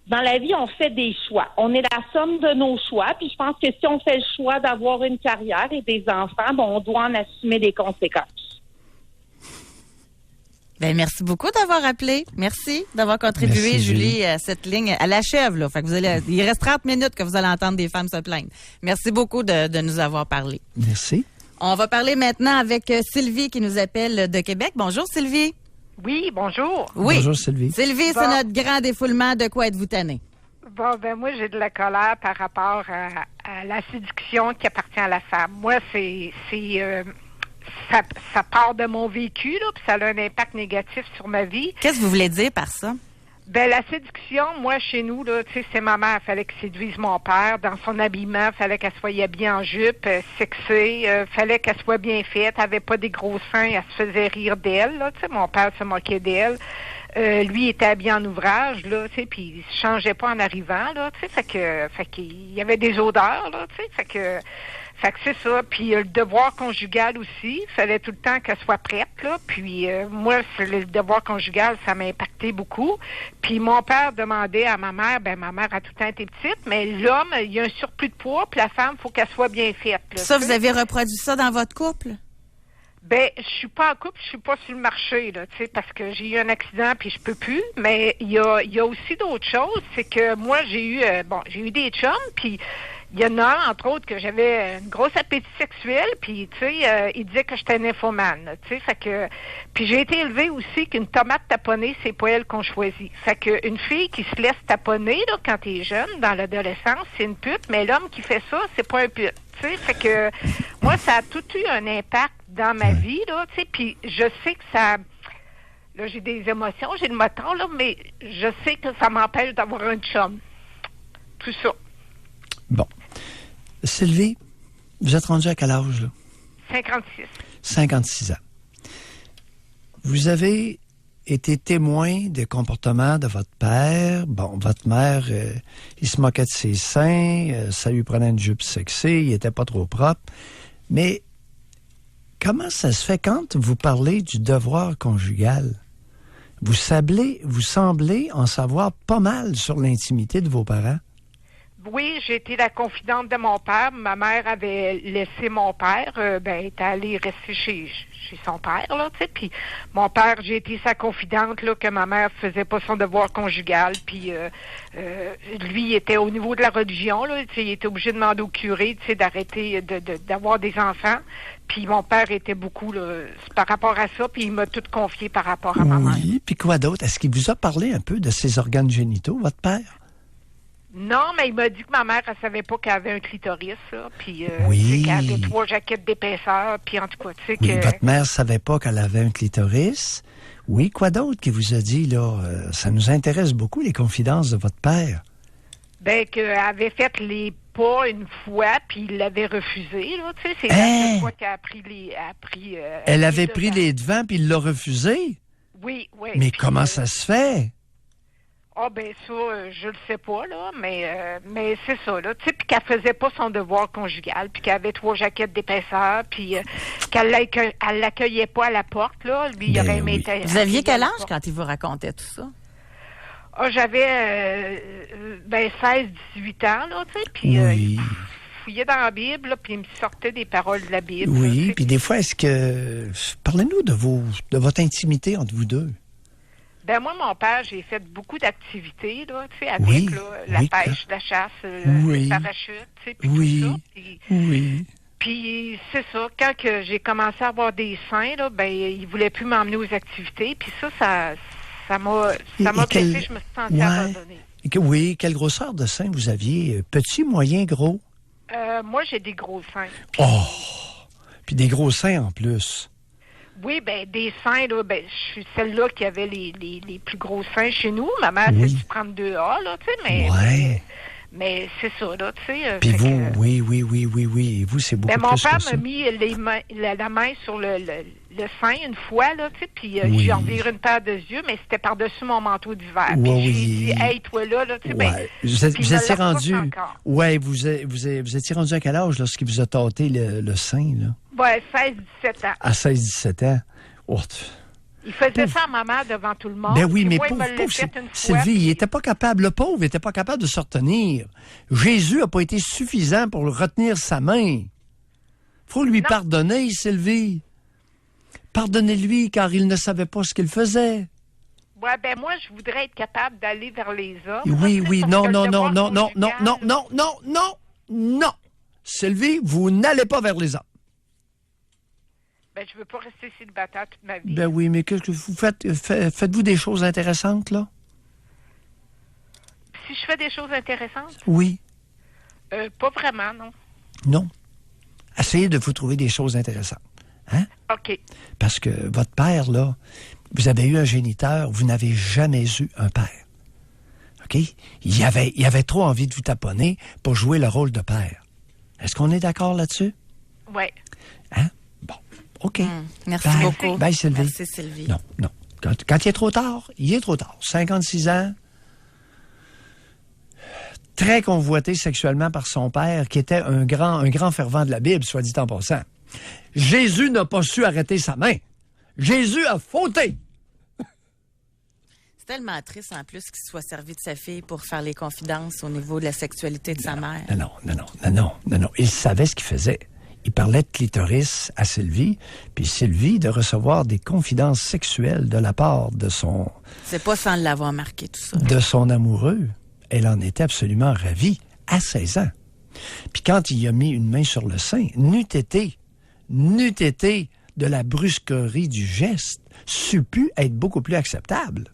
Dans la vie, on fait des choix. On est la somme de nos choix. Puis je pense que si on fait le choix d'avoir une carrière et des enfants, on doit en assumer les conséquences. Merci beaucoup d'avoir appelé. Merci d'avoir contribué, Merci, Julie, à cette ligne. Elle achève, là. Fait que il reste 30 minutes que vous allez entendre des femmes se plaindre. Merci beaucoup de nous avoir parlé. Merci. On va parler maintenant avec Sylvie qui nous appelle de Québec. Bonjour, Sylvie. Oui, bonjour. Oui. Bonjour, Sylvie. Sylvie, c'est notre grand défoulement. De quoi êtes-vous tannée? Bon, moi, j'ai de la colère par rapport à la séduction qui appartient à la femme. Moi, c'est ça part de mon vécu, là, puis ça a un impact négatif sur ma vie. Qu'est-ce que vous voulez dire par ça? Ben, la séduction, moi, chez nous, là, tu sais, c'est ma mère, fallait qu'elle séduise mon père. Dans son habillement, fallait qu'elle soit habillée en jupe, sexée, fallait qu'elle soit bien faite, elle avait pas des gros seins, elle se faisait rire d'elle, là, tu sais, mon père se moquait d'elle. Lui était habillé en ouvrage, là, tu sais, puis il se changeait pas en arrivant, là, tu sais, fait qu'il y avait des odeurs, là, tu sais, fait que c'est ça. Puis le devoir conjugal aussi, il fallait tout le temps qu'elle soit prête, là. Puis moi, le devoir conjugal, ça m'a impacté beaucoup. Puis mon père demandait à ma mère, ma mère a tout le temps été petite, mais l'homme, il y a un surplus de poids, puis la femme, il faut qu'elle soit bien faite. Là, ça, vous avez reproduit ça dans votre couple? Ben, je suis pas en couple, je suis pas sur le marché, là, tu sais, parce que j'ai eu un accident puis je peux plus. Mais il y a aussi d'autres choses, c'est que moi, j'ai eu des chums, puis il y en a, entre autres, que j'avais une grosse appétit sexuel, puis, tu sais, il disait que j'étais nymphomane, tu sais, fait que... Puis j'ai été élevée aussi qu'une tomate taponnée, c'est pas elle qu'on choisit. Fait qu'une fille qui se laisse taponner, là, quand t'es jeune, dans l'adolescence, c'est une pute, mais l'homme qui fait ça, c'est pas un pute, tu sais, fait que... Moi, ça a tout eu un impact dans ma vie, là, tu sais, puis je sais que ça... Là, j'ai des émotions, j'ai le moton, là, mais je sais que ça m'empêche d'avoir un chum. Tout ça. Bon. Sylvie, vous êtes rendue à quel âge, là? 56. 56 ans. Vous avez été témoin des comportements de votre père. Bon, votre mère, il se moquait de ses seins, ça lui prenait une jupe sexy, il était pas trop propre. Mais comment ça se fait quand vous parlez du devoir conjugal? Vous semblez en savoir pas mal sur l'intimité de vos parents. Oui, j'ai été la confidente de mon père. Ma mère avait laissé mon père, était allée rester chez son père, là, tu sais. Puis mon père, j'ai été sa confidente, là, que ma mère faisait pas son devoir conjugal. Puis lui, il était au niveau de la religion, là, tu sais, il était obligé de demander au curé, tu sais, d'arrêter d'avoir des enfants. Puis mon père était beaucoup, là, par rapport à ça, puis il m'a tout confié par rapport à ma mère. Oui, puis quoi d'autre? Est-ce qu'il vous a parlé un peu de ses organes génitaux, votre père? Non, mais il m'a dit que ma mère, elle savait pas qu'elle avait un clitoris, là, puis oui. qu'elle avait 3 jaquettes d'épaisseur, puis en tout cas, tu sais oui, que... votre mère savait pas qu'elle avait un clitoris. Oui, quoi d'autre qu'il vous a dit, là? Ça nous intéresse beaucoup, les confidences de votre père. Ben, qu'elle avait fait les pas une fois, puis il l'avait refusé, là, tu sais, c'est la seule fois qu'elle a pris les... Elle avait pris les devants, puis il l'a refusé? Oui, oui. Mais comment ça se fait? Ah, ben ça, je le sais pas, là, mais c'est ça, là. Tu sais, puis qu'elle faisait pas son devoir conjugal, puis qu'elle avait 3 jaquettes d'épaisseur, puis qu'elle l'accueillait pas à la porte, là. Lui, il aurait aimé... Oui. Vous aviez quel âge quand il vous racontait tout ça? Ah, j'avais, 16-18 ans, là, tu sais, puis il fouillait dans la Bible, là, puis il me sortait des paroles de la Bible. Oui, puis des fois, est-ce que... Parlez-nous de votre intimité entre vous deux. Ben moi, mon père, j'ai fait beaucoup d'activités, là, tu sais, avec la pêche, la chasse, le parachute, tu sais, puis tout ça. Puis c'est ça, quand que j'ai commencé à avoir des seins, là, ben il voulait plus m'emmener aux activités, puis ça m'a blessé, je me suis sentie abandonnée. Oui, quelle grosseur de seins vous aviez? Petit, moyen, gros? Moi, j'ai des gros seins. Puis des gros seins en plus. Oui, des seins, là, je suis celle-là qui avait les plus gros seins chez nous. Ma mère, c'est du 32A, là, tu sais, mais c'est ça, là, tu sais. Puis vous, oui. Et vous, c'est beaucoup plus mon père que ça. m'a mis la main sur le sein une fois, là, tu sais, puis j'ai enlevé une paire de yeux, mais c'était par-dessus mon manteau d'hiver. Puis j'ai dit, hey, toi là, tu sais, vous étiez rendu... Oui, vous étiez rendu à quel âge lorsqu'il vous a tâté le sein, là? Oui, 16-17 ans. À 16-17 ans. Oh, il faisait ça à ma mère devant tout le monde. Ben oui, mais moi, pauvre, Sylvie, il n'était pas capable, le pauvre, il n'était pas capable de se retenir. Jésus n'a pas été suffisant pour retenir sa main. Faut lui pardonner, Sylvie. Pardonnez-lui, car il ne savait pas ce qu'il faisait. Ouais, moi, je voudrais être capable d'aller vers les hommes. Oui, non. Sylvie, vous n'allez pas vers les hommes. Je veux pas rester célibataire toute ma vie. Ben oui, mais qu'est-ce que vous faites? Faites-vous des choses intéressantes, là? Si je fais des choses intéressantes? Oui. Pas vraiment, non. Non. Essayez de vous trouver des choses intéressantes. Hein? OK. Parce que votre père, là, vous avez eu un géniteur, vous n'avez jamais eu un père. OK? Il avait trop envie de vous taponner pour jouer le rôle de père. Est-ce qu'on est d'accord là-dessus? Oui. Hein? Bon, OK. Merci Bye. beaucoup. Bye, Sylvie. Merci, Sylvie. Non. Quand il est trop tard, il est trop tard. 56 ans, très convoité sexuellement par son père, qui était un grand fervent de la Bible, soit dit en passant. Jésus n'a pas su arrêter sa main. Jésus a fauté. C'est tellement triste, en plus, qu'il soit servi de sa fille pour faire les confidences au niveau de la sexualité de sa mère. Non. Il savait ce qu'il faisait. Il parlait de clitoris à Sylvie, puis Sylvie de recevoir des confidences sexuelles de la part de son... C'est pas sans l'avoir marqué, tout ça. De son amoureux. Elle en était absolument ravie, à 16 ans. Puis quand il a mis une main sur le sein, n'eût été de la brusquerie du geste, c'eût pu être beaucoup plus acceptable.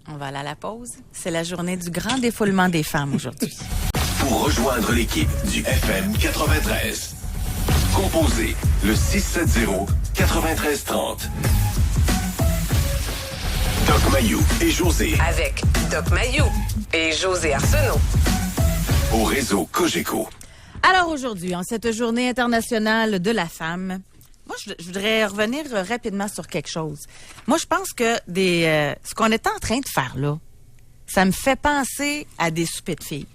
On va aller à la pause. C'est la journée du grand défoulement des femmes aujourd'hui. Pour rejoindre l'équipe du FM 93, composez le 670-9330. Doc Mayou et José Avec Doc Mayou et José Arsenault. au réseau Cogeco. Alors aujourd'hui, en cette journée internationale de la femme, moi, je voudrais revenir rapidement sur quelque chose. Moi, je pense que ce qu'on est en train de faire là, ça me fait penser à des soupers de filles.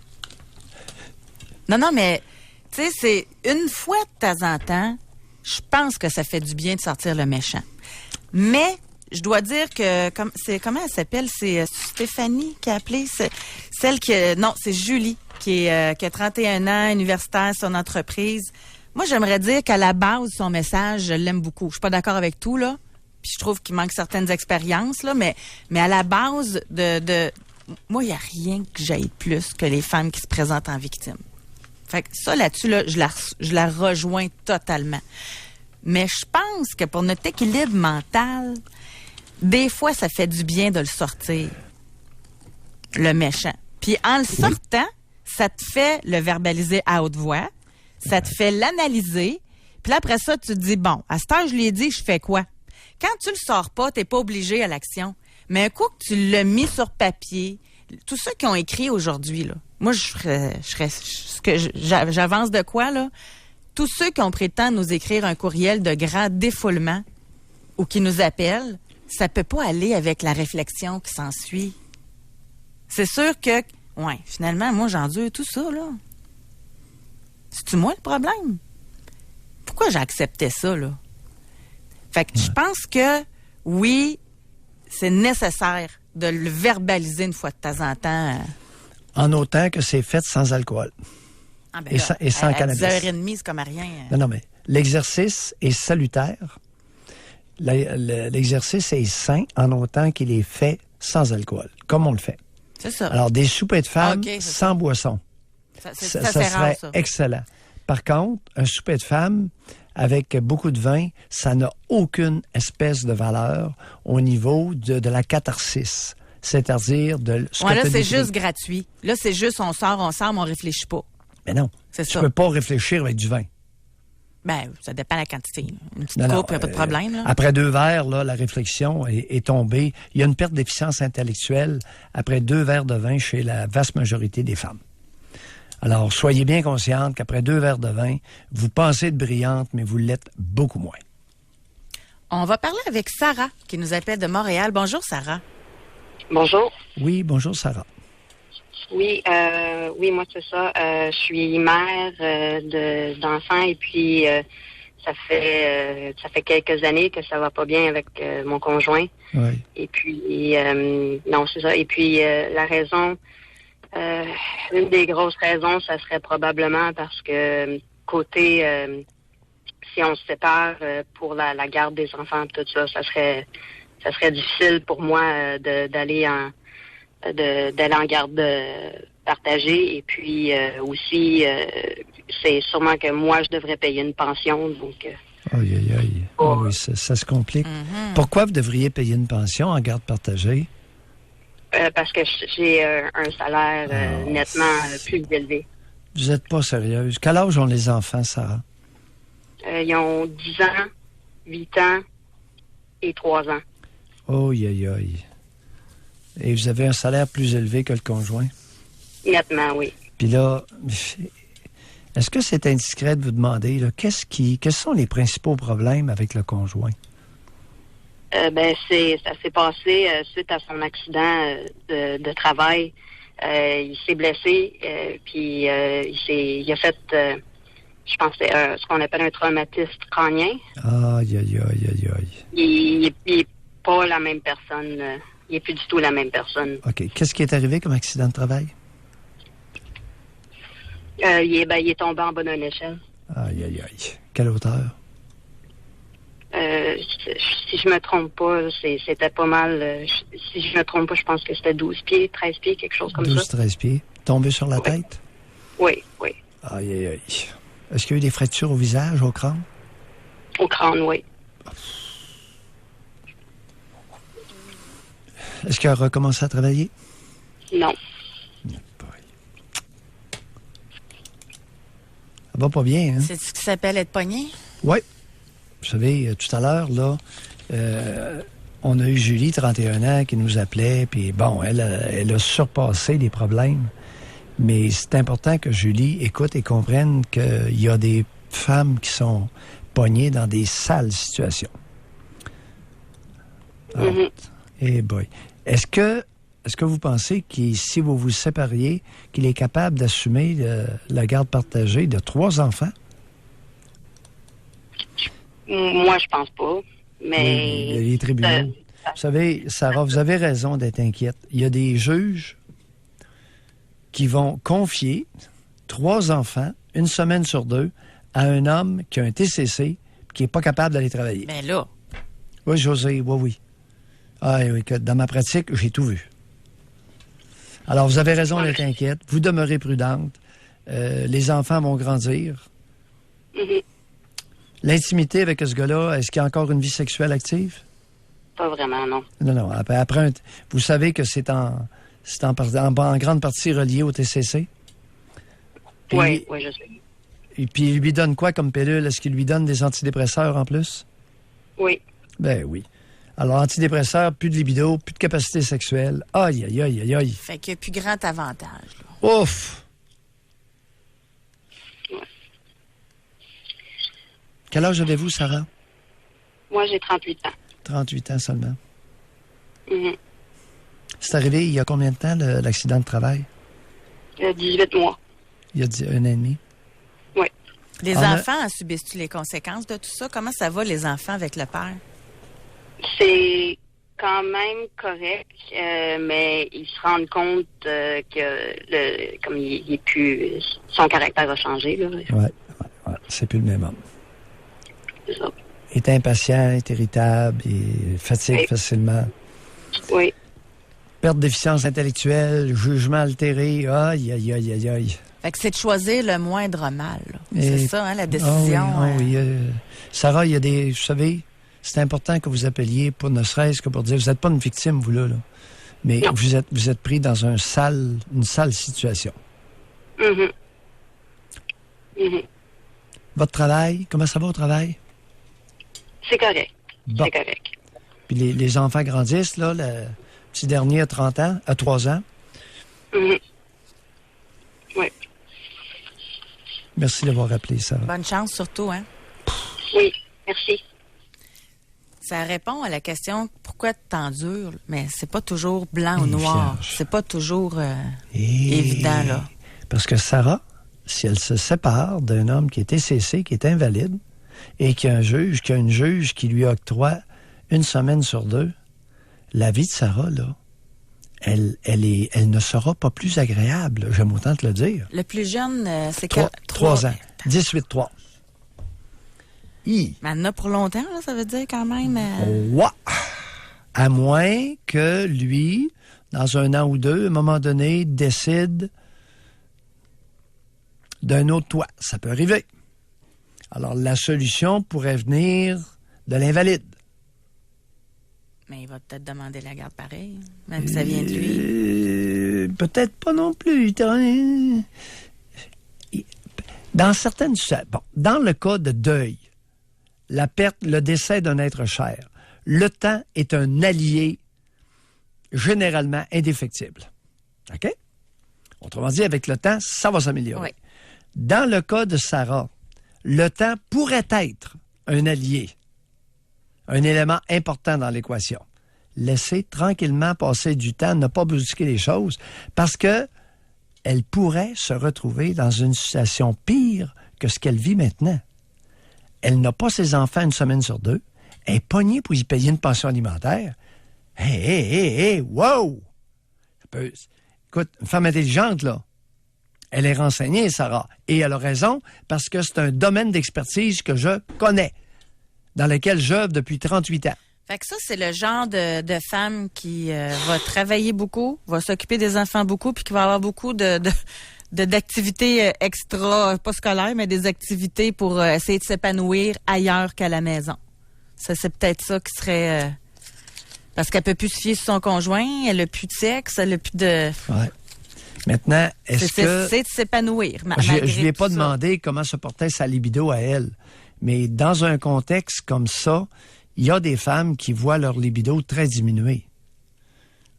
Non, mais, tu sais, c'est une fois de temps en temps, je pense que ça fait du bien de sortir le méchant. Mais, je dois dire que, comment elle s'appelle? C'est Stéphanie qui a appelé? C'est Julie, qui a 31 ans, universitaire, son entreprise. Moi, j'aimerais dire qu'à la base, son message, je l'aime beaucoup. Je suis pas d'accord avec tout, là. Puis je trouve qu'il manque certaines expériences, là. Mais à la base moi, il n'y a rien que j'aille plus que les femmes qui se présentent en victime. Fait que ça, là-dessus, là, je la rejoins totalement. Mais je pense que pour notre équilibre mental, des fois, ça fait du bien de le sortir, le méchant. Puis en le sortant, ça te fait le verbaliser à haute voix, ça te fait l'analyser, puis là, après ça, tu te dis, bon, à ce temps, je lui ai dit, je fais quoi? Quand tu le sors pas, t'es pas obligé à l'action. Mais un coup que tu l'as mis sur papier, tous ceux qui ont écrit aujourd'hui, là, moi, j'avance de quoi, là? Tous ceux qui ont pris le temps de nous écrire un courriel de grand défoulement ou qui nous appellent, ça peut pas aller avec la réflexion qui s'ensuit. C'est sûr que, finalement, moi, j'endure tout ça, là. C'est-tu moi le problème? Pourquoi j'ai accepté ça, là? Fait que je pense que, oui, c'est nécessaire de le verbaliser une fois de temps en temps. En autant que c'est fait sans alcool. Ah ben Et sans cannabis. À 10h30, c'est comme à rien. Non, mais l'exercice est salutaire. L'exercice est sain en autant qu'il est fait sans alcool, comme on le fait. C'est ça. Alors, des soupers de femmes sans boisson. Ça serait rare, ça. excellent. Par contre, un souper de femmes avec beaucoup de vin, ça n'a aucune espèce de valeur au niveau de la catharsis. C'est-à-dire de ce que là, t'as c'est décrit. juste gratuit. Là, c'est juste on sort, mais on réfléchit pas. Mais non, C'est tu ça. peux pas réfléchir avec du vin. Ben, ça dépend de la quantité. Une petite coupe, il n'y a pas de problème. Là. Après 2 verres, là, la réflexion est tombée. Il y a une perte d'efficience intellectuelle après 2 verres de vin chez la vaste majorité des femmes. Alors, soyez bien consciente qu'après 2 verres de vin, vous pensez être brillante, mais vous l'êtes beaucoup moins. On va parler avec Sarah, qui nous appelle de Montréal. Bonjour, Sarah. Bonjour. Oui, bonjour, Sarah. Oui, moi c'est ça. Je suis mère d'enfants et puis ça fait quelques années que ça va pas bien avec mon conjoint. Oui. Et puis non, c'est ça. Et puis la raison, une des grosses raisons, ça serait probablement parce que côté si on se sépare pour la garde des enfants, tout ça, ça serait difficile pour moi d'aller en garde partagée. Et puis aussi, c'est sûrement que moi, je devrais payer une pension. Donc, Aïe. Oh, oui, ça se complique. Mm-hmm. Pourquoi vous devriez payer une pension en garde partagée? parce que j'ai un salaire nettement plus élevé. Vous n'êtes pas sérieuse. Quel âge ont les enfants, Sarah? Ils ont 10 ans, 8 ans et 3 ans. Oh, aïe, aïe. Et vous avez un salaire plus élevé que le conjoint? Nettement, oui. Puis là, est-ce que c'est indiscret de vous demander, là, quels sont les principaux problèmes avec le conjoint? Ça s'est passé suite à son accident de travail. Il s'est blessé, puis il a fait, je pense, que c'est ce qu'on appelle un traumatisme crânien. Aïe, aïe, aïe, aïe, aïe. Il est pas la même personne. Il est plus du tout la même personne. OK. Qu'est-ce qui est arrivé comme accident de travail? Il est tombé en bas d'une échelle. Aïe, aïe, aïe. Quelle hauteur? Si je me trompe pas, c'était pas mal. Si je me trompe pas, je pense que c'était 12 pieds, 13 pieds, quelque chose comme 12-13 pieds. Tombé sur la tête? Oui, oui. Aïe, aïe, aïe. Est-ce qu'il y a eu des fractures au visage, au crâne? Au crâne, oui. Est-ce qu'il a recommencé à travailler? Non. Ça va pas bien, hein? C'est ce qui s'appelle être pogné? Oui. Vous savez, tout à l'heure, là, on a eu Julie, 31 ans, qui nous appelait, puis bon, elle a surpassé les problèmes. Mais c'est important que Julie écoute et comprenne qu'il y a des femmes qui sont pognées dans des sales situations. Eh boy. Est-ce que vous pensez que si vous vous sépariez, qu'il est capable d'assumer la garde partagée de 3 enfants? Moi, je pense pas. Mais. Il y a les tribunaux. Vous savez, Sarah, vous avez raison d'être inquiète. Il y a des juges qui vont confier 3 enfants, 1 semaine sur 2, à un homme qui a un TCC qui n'est pas capable d'aller travailler. Mais là. Oui, José, oui. Ah oui, dans ma pratique, j'ai tout vu. Alors, vous avez raison d'être inquiète. Vous demeurez prudente. Les enfants vont grandir. Mm-hmm. L'intimité avec ce gars-là, est-ce qu'il y a encore une vie sexuelle active? Pas vraiment, non. Non. Après vous savez que c'est en grande partie relié au TCC? Oui, je sais. Et puis, il lui donne quoi comme pilule? Est-ce qu'il lui donne des antidépresseurs en plus? Oui. Ben oui. Alors, antidépresseurs, plus de libido, plus de capacité sexuelle. Aïe, aïe, aïe, aïe, aïe. Fait qu'il n'y a plus grand avantage. Là. Ouf! Ouais. Quel âge avez-vous, Sarah? Moi, j'ai 38 ans. 38 ans seulement. Mm-hmm. C'est arrivé il y a combien de temps, l'accident de travail? 18 mois. Il y a 1 an et demi? Oui. Les enfants, subissent-tu les conséquences de tout ça? Comment ça va, les enfants, avec le père? C'est quand même correct, mais ils se rendent compte que comme il est plus, son caractère a changé. Oui. C'est plus le même homme. C'est ça. Il est impatient, il est irritable, il fatigue facilement. Oui. Perte d'efficience intellectuelle, jugement altéré, aïe, aïe, aïe, aïe, aïe. Fait que c'est de choisir le moindre mal. C'est ça, hein, la décision. Oui. Sarah, il y a des... Vous savez, c'est important que vous appeliez, pour ne serait-ce que pour dire, vous n'êtes pas une victime, vous, là. Mais vous êtes pris dans une sale situation. Mm-hmm. Mm-hmm. Votre travail, comment ça va au travail? C'est correct. Bon. C'est correct. Puis les enfants grandissent, là. Le petit dernier a 3 ans. Mm-hmm. Oui. Merci d'avoir appelé, Sarah. Bonne chance, surtout, hein? Oui, merci. Ça répond à la question pourquoi t'endures, mais c'est pas toujours blanc ou noir. C'est pas toujours évident, là. Parce que Sarah, si elle se sépare d'un homme qui est TCC, qui est invalide, et qu'il y a une juge qui lui octroie 1 semaine sur 2, la vie de Sarah, là, elle ne sera pas plus agréable, j'aime autant te le dire. Le plus jeune, c'est 3 ans. 18-3. Mais elle en a pour longtemps, là, ça veut dire quand même. Ouais. À moins que lui, dans 1 an ou 2, à un moment donné, décide d'un autre toit. Ça peut arriver. Alors, la solution pourrait venir de l'invalide. Mais il va peut-être demander la garde pareil, même si ça vient de lui. Peut-être pas non plus. Dans certaines... Bon, dans le cas de deuil, la perte, le décès d'un être cher, le temps est un allié généralement indéfectible. OK? Autrement dit, avec le temps, ça va s'améliorer. Oui. Dans le cas de Sarah, le temps pourrait être un allié, un élément important dans l'équation. Laissez tranquillement passer du temps, ne pas brusquer les choses, parce que elle pourrait se retrouver dans une situation pire que ce qu'elle vit maintenant. Elle n'a pas ses enfants une semaine sur 2, elle est pognée pour y payer une pension alimentaire. Hey, wow! Écoute, une femme intelligente, là, elle est renseignée, Sarah, et elle a raison, parce que c'est un domaine d'expertise que je connais, dans lequel j'œuvre depuis 38 ans. Fait que ça, c'est le genre de femme qui va travailler beaucoup, va s'occuper des enfants beaucoup, puis qui va avoir beaucoup d'activités extra, pas scolaires, mais des activités pour essayer de s'épanouir ailleurs qu'à la maison. Ça, c'est peut-être ça qui serait... parce qu'elle peut plus se fier sur son conjoint, elle a plus de sexe, elle a plus de... Ouais. Maintenant, est-ce que... C'est de s'épanouir, Je lui ai pas demandé comment se portait sa libido à elle, mais dans un contexte comme ça, il y a des femmes qui voient leur libido très diminuer.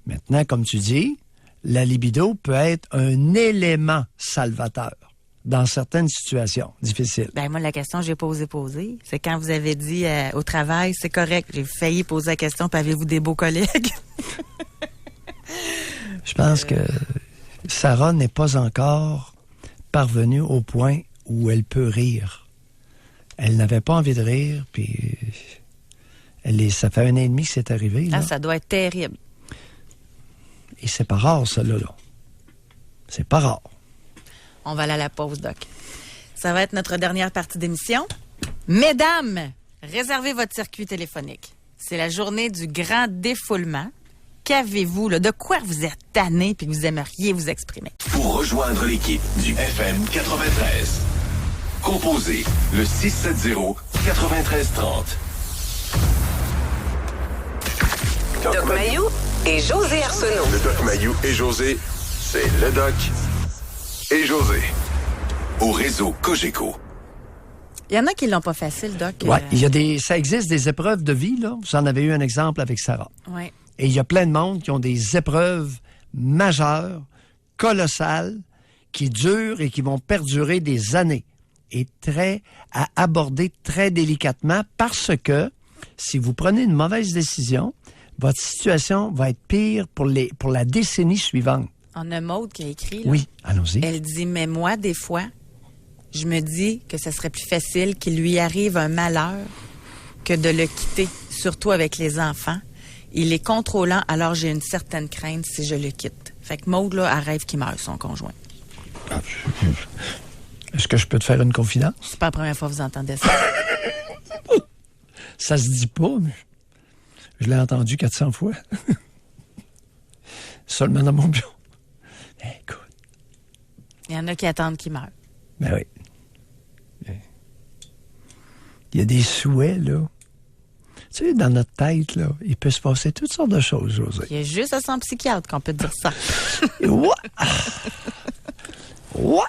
Maintenant, comme tu dis, la libido peut être un élément salvateur dans certaines situations difficiles. Ben moi, la question que j'ai pas osé poser, c'est quand vous avez dit au travail, c'est correct, j'ai failli poser la question, puis avez-vous des beaux collègues? Je pense que Sarah n'est pas encore parvenue au point où elle peut rire. Elle n'avait pas envie de rire, puis... ça fait 1 an et demi que c'est arrivé. Là. Ah, ça doit être terrible. Et c'est pas rare, ça, là. C'est pas rare. On va aller à la pause, Doc. Ça va être notre dernière partie d'émission. Mesdames, réservez votre circuit téléphonique. C'est la journée du grand défoulement. Qu'avez-vous, là? De quoi vous êtes tanné puis que vous aimeriez vous exprimer? Pour rejoindre l'équipe du FM 93, composez le 670-9330. Doc Mayou et José Arsenault. Le Doc Mayou et José, c'est le Doc et José. Au réseau Cogeco. Il y en a qui l'ont pas facile, Doc. Oui, ça existe des épreuves de vie, là. Vous en avez eu un exemple avec Sarah. Oui. Et il y a plein de monde qui ont des épreuves majeures, colossales, qui durent et qui vont perdurer des années. Et à aborder très délicatement parce que si vous prenez une mauvaise décision, votre situation va être pire pour la décennie suivante. On a Maude qui a écrit. Là. Oui, allons-y. Elle dit, mais moi, des fois, je me dis que ce serait plus facile qu'il lui arrive un malheur que de le quitter, surtout avec les enfants. Il est contrôlant, alors j'ai une certaine crainte si je le quitte. Fait que Maude, là, elle rêve qu'il meure, son conjoint. Est-ce que je peux te faire une confidence? C'est pas la première fois que vous entendez ça. Ça se dit pas, mais je l'ai entendu 400 fois. Seulement dans mon bureau. Écoute. Il y en a qui attendent qu'il meure. Ben oui. Il y a des souhaits, là. Tu sais, dans notre tête, là, il peut se passer toutes sortes de choses, José. Il y a juste à son psychiatre qu'on peut dire ça. Ouais. Ouais.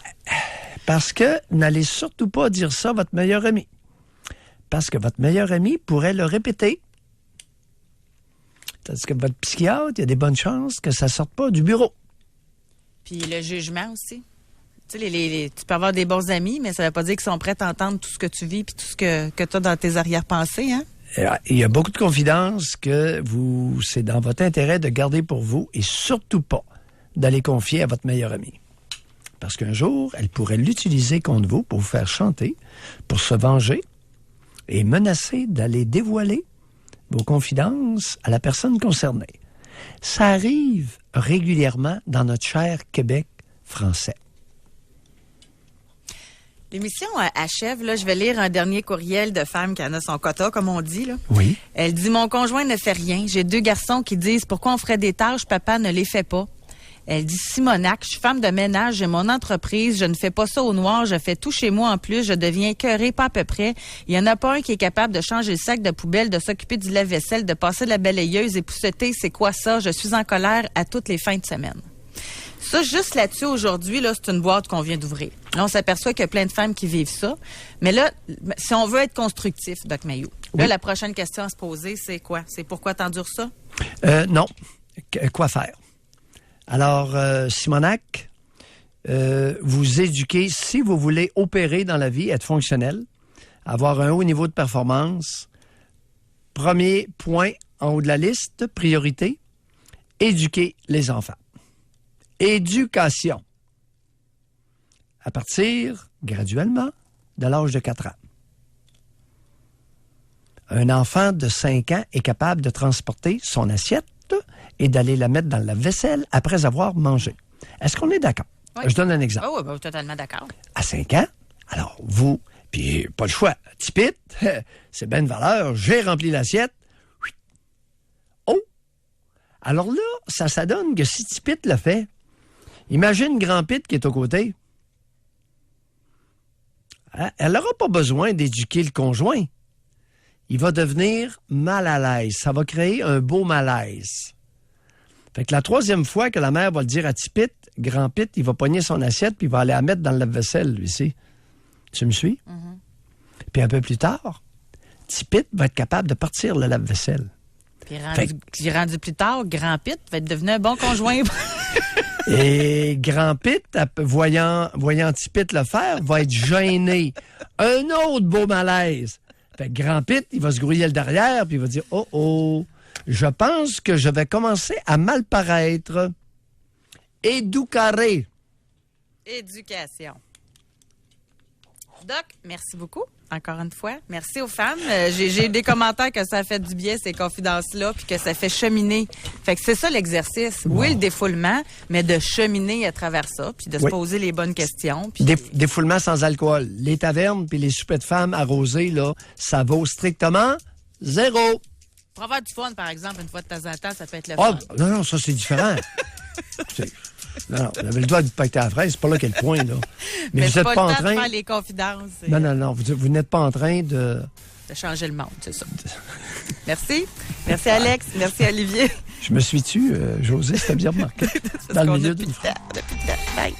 Parce que n'allez surtout pas dire ça à votre meilleur ami. Parce que votre meilleur ami pourrait le répéter. Tandis que votre psychiatre, il y a des bonnes chances que ça ne sorte pas du bureau. Puis le jugement aussi. Tu sais, tu peux avoir des bons amis, mais ça ne veut pas dire qu'ils sont prêts à entendre tout ce que tu vis puis tout ce que tu as dans tes arrière-pensées, hein? Il y a beaucoup de confidences que c'est dans votre intérêt de garder pour vous et surtout pas d'aller confier à votre meilleur ami. Parce qu'un jour, elle pourrait l'utiliser contre vous pour vous faire chanter, pour se venger et menacer d'aller dévoiler vos confidences à la personne concernée. Ça arrive régulièrement dans notre cher Québec français. L'émission achève. Là, je vais lire un dernier courriel de femme qui en a son quota, comme on dit. Là. Oui. Elle dit, mon conjoint ne fait rien. J'ai 2 garçons qui disent, pourquoi on ferait des tâches, papa ne les fait pas. Elle dit, Simonac, je suis femme de ménage, j'ai mon entreprise, je ne fais pas ça au noir, je fais tout chez moi en plus, je deviens écœurée, pas à peu près. Il y en a pas un qui est capable de changer le sac de poubelle, de s'occuper du lave-vaisselle, de passer de la balayeuse, épousseter, c'est quoi ça? Je suis en colère à toutes les fins de semaine. Ça, juste là-dessus, aujourd'hui, là, c'est une boîte qu'on vient d'ouvrir. Là, on s'aperçoit qu'il y a plein de femmes qui vivent ça. Mais là, si on veut être constructif, Doc Mayou, là, la prochaine question à se poser, c'est quoi? C'est pourquoi t'endures ça? Non. Quoi faire? Alors, Simonac, vous éduquez, si vous voulez opérer dans la vie, être fonctionnel, avoir un haut niveau de performance, premier point en haut de la liste, priorité, éduquer les enfants. Éducation. À partir, graduellement, de l'âge de 4 ans. Un enfant de 5 ans est capable de transporter son assiette et d'aller la mettre dans la vaisselle après avoir mangé. Est-ce qu'on est d'accord? Oui. Je donne un exemple. Oh, oui, totalement d'accord. À 5 ans, alors vous, puis pas le choix, tipit, c'est bien de valeur, j'ai rempli l'assiette. Oh! Alors là, ça donne que si Tipit le fait, imagine Grand Pit qui est aux côtés. Elle n'aura pas besoin d'éduquer le conjoint. Il va devenir mal à l'aise. Ça va créer un beau malaise. Fait que la troisième fois que la mère va le dire à Tipit, Grand Pit, il va pogner son assiette puis il va aller la mettre dans le lave-vaisselle, lui, ici. Tu me suis? Mm-hmm. Puis un peu plus tard, Tipit va être capable de partir le lave-vaisselle. Puis rendu plus tard, Grand Pit va être devenu un bon conjoint. Et Grand Pit, voyant Tipit le faire, va être gêné. Un autre beau malaise. Fait que Grand Pit, il va se grouiller le derrière, puis il va dire « Oh, je pense que je vais commencer à mal paraître. » Éducaré. Éducation. Doc, merci beaucoup, encore une fois. Merci aux femmes. J'ai eu des commentaires que ça fait du bien, ces confidences-là, puis que ça fait cheminer. Fait que c'est ça l'exercice. Wow. Oui, le défoulement, mais de cheminer à travers ça, puis de se poser les bonnes questions. Puis... Défoulement sans alcool. Les tavernes puis les soupers de femmes arrosés, là, ça vaut strictement 0. Pour avoir du fun, par exemple, une fois de temps en temps, ça peut être le fun. Non, ça, c'est différent. Non, vous avez le droit de pacter à la fraise, c'est pas là qu'est le point, là. Mais vous n'êtes pas en train de faire les confidences. Non, vous n'êtes pas en train de changer le monde, c'est ça. Merci. Merci, Alex. Merci, Olivier. Je me suis-tu, José, c'était bien remarqué. Dans le milieu d'une phrase. Bye.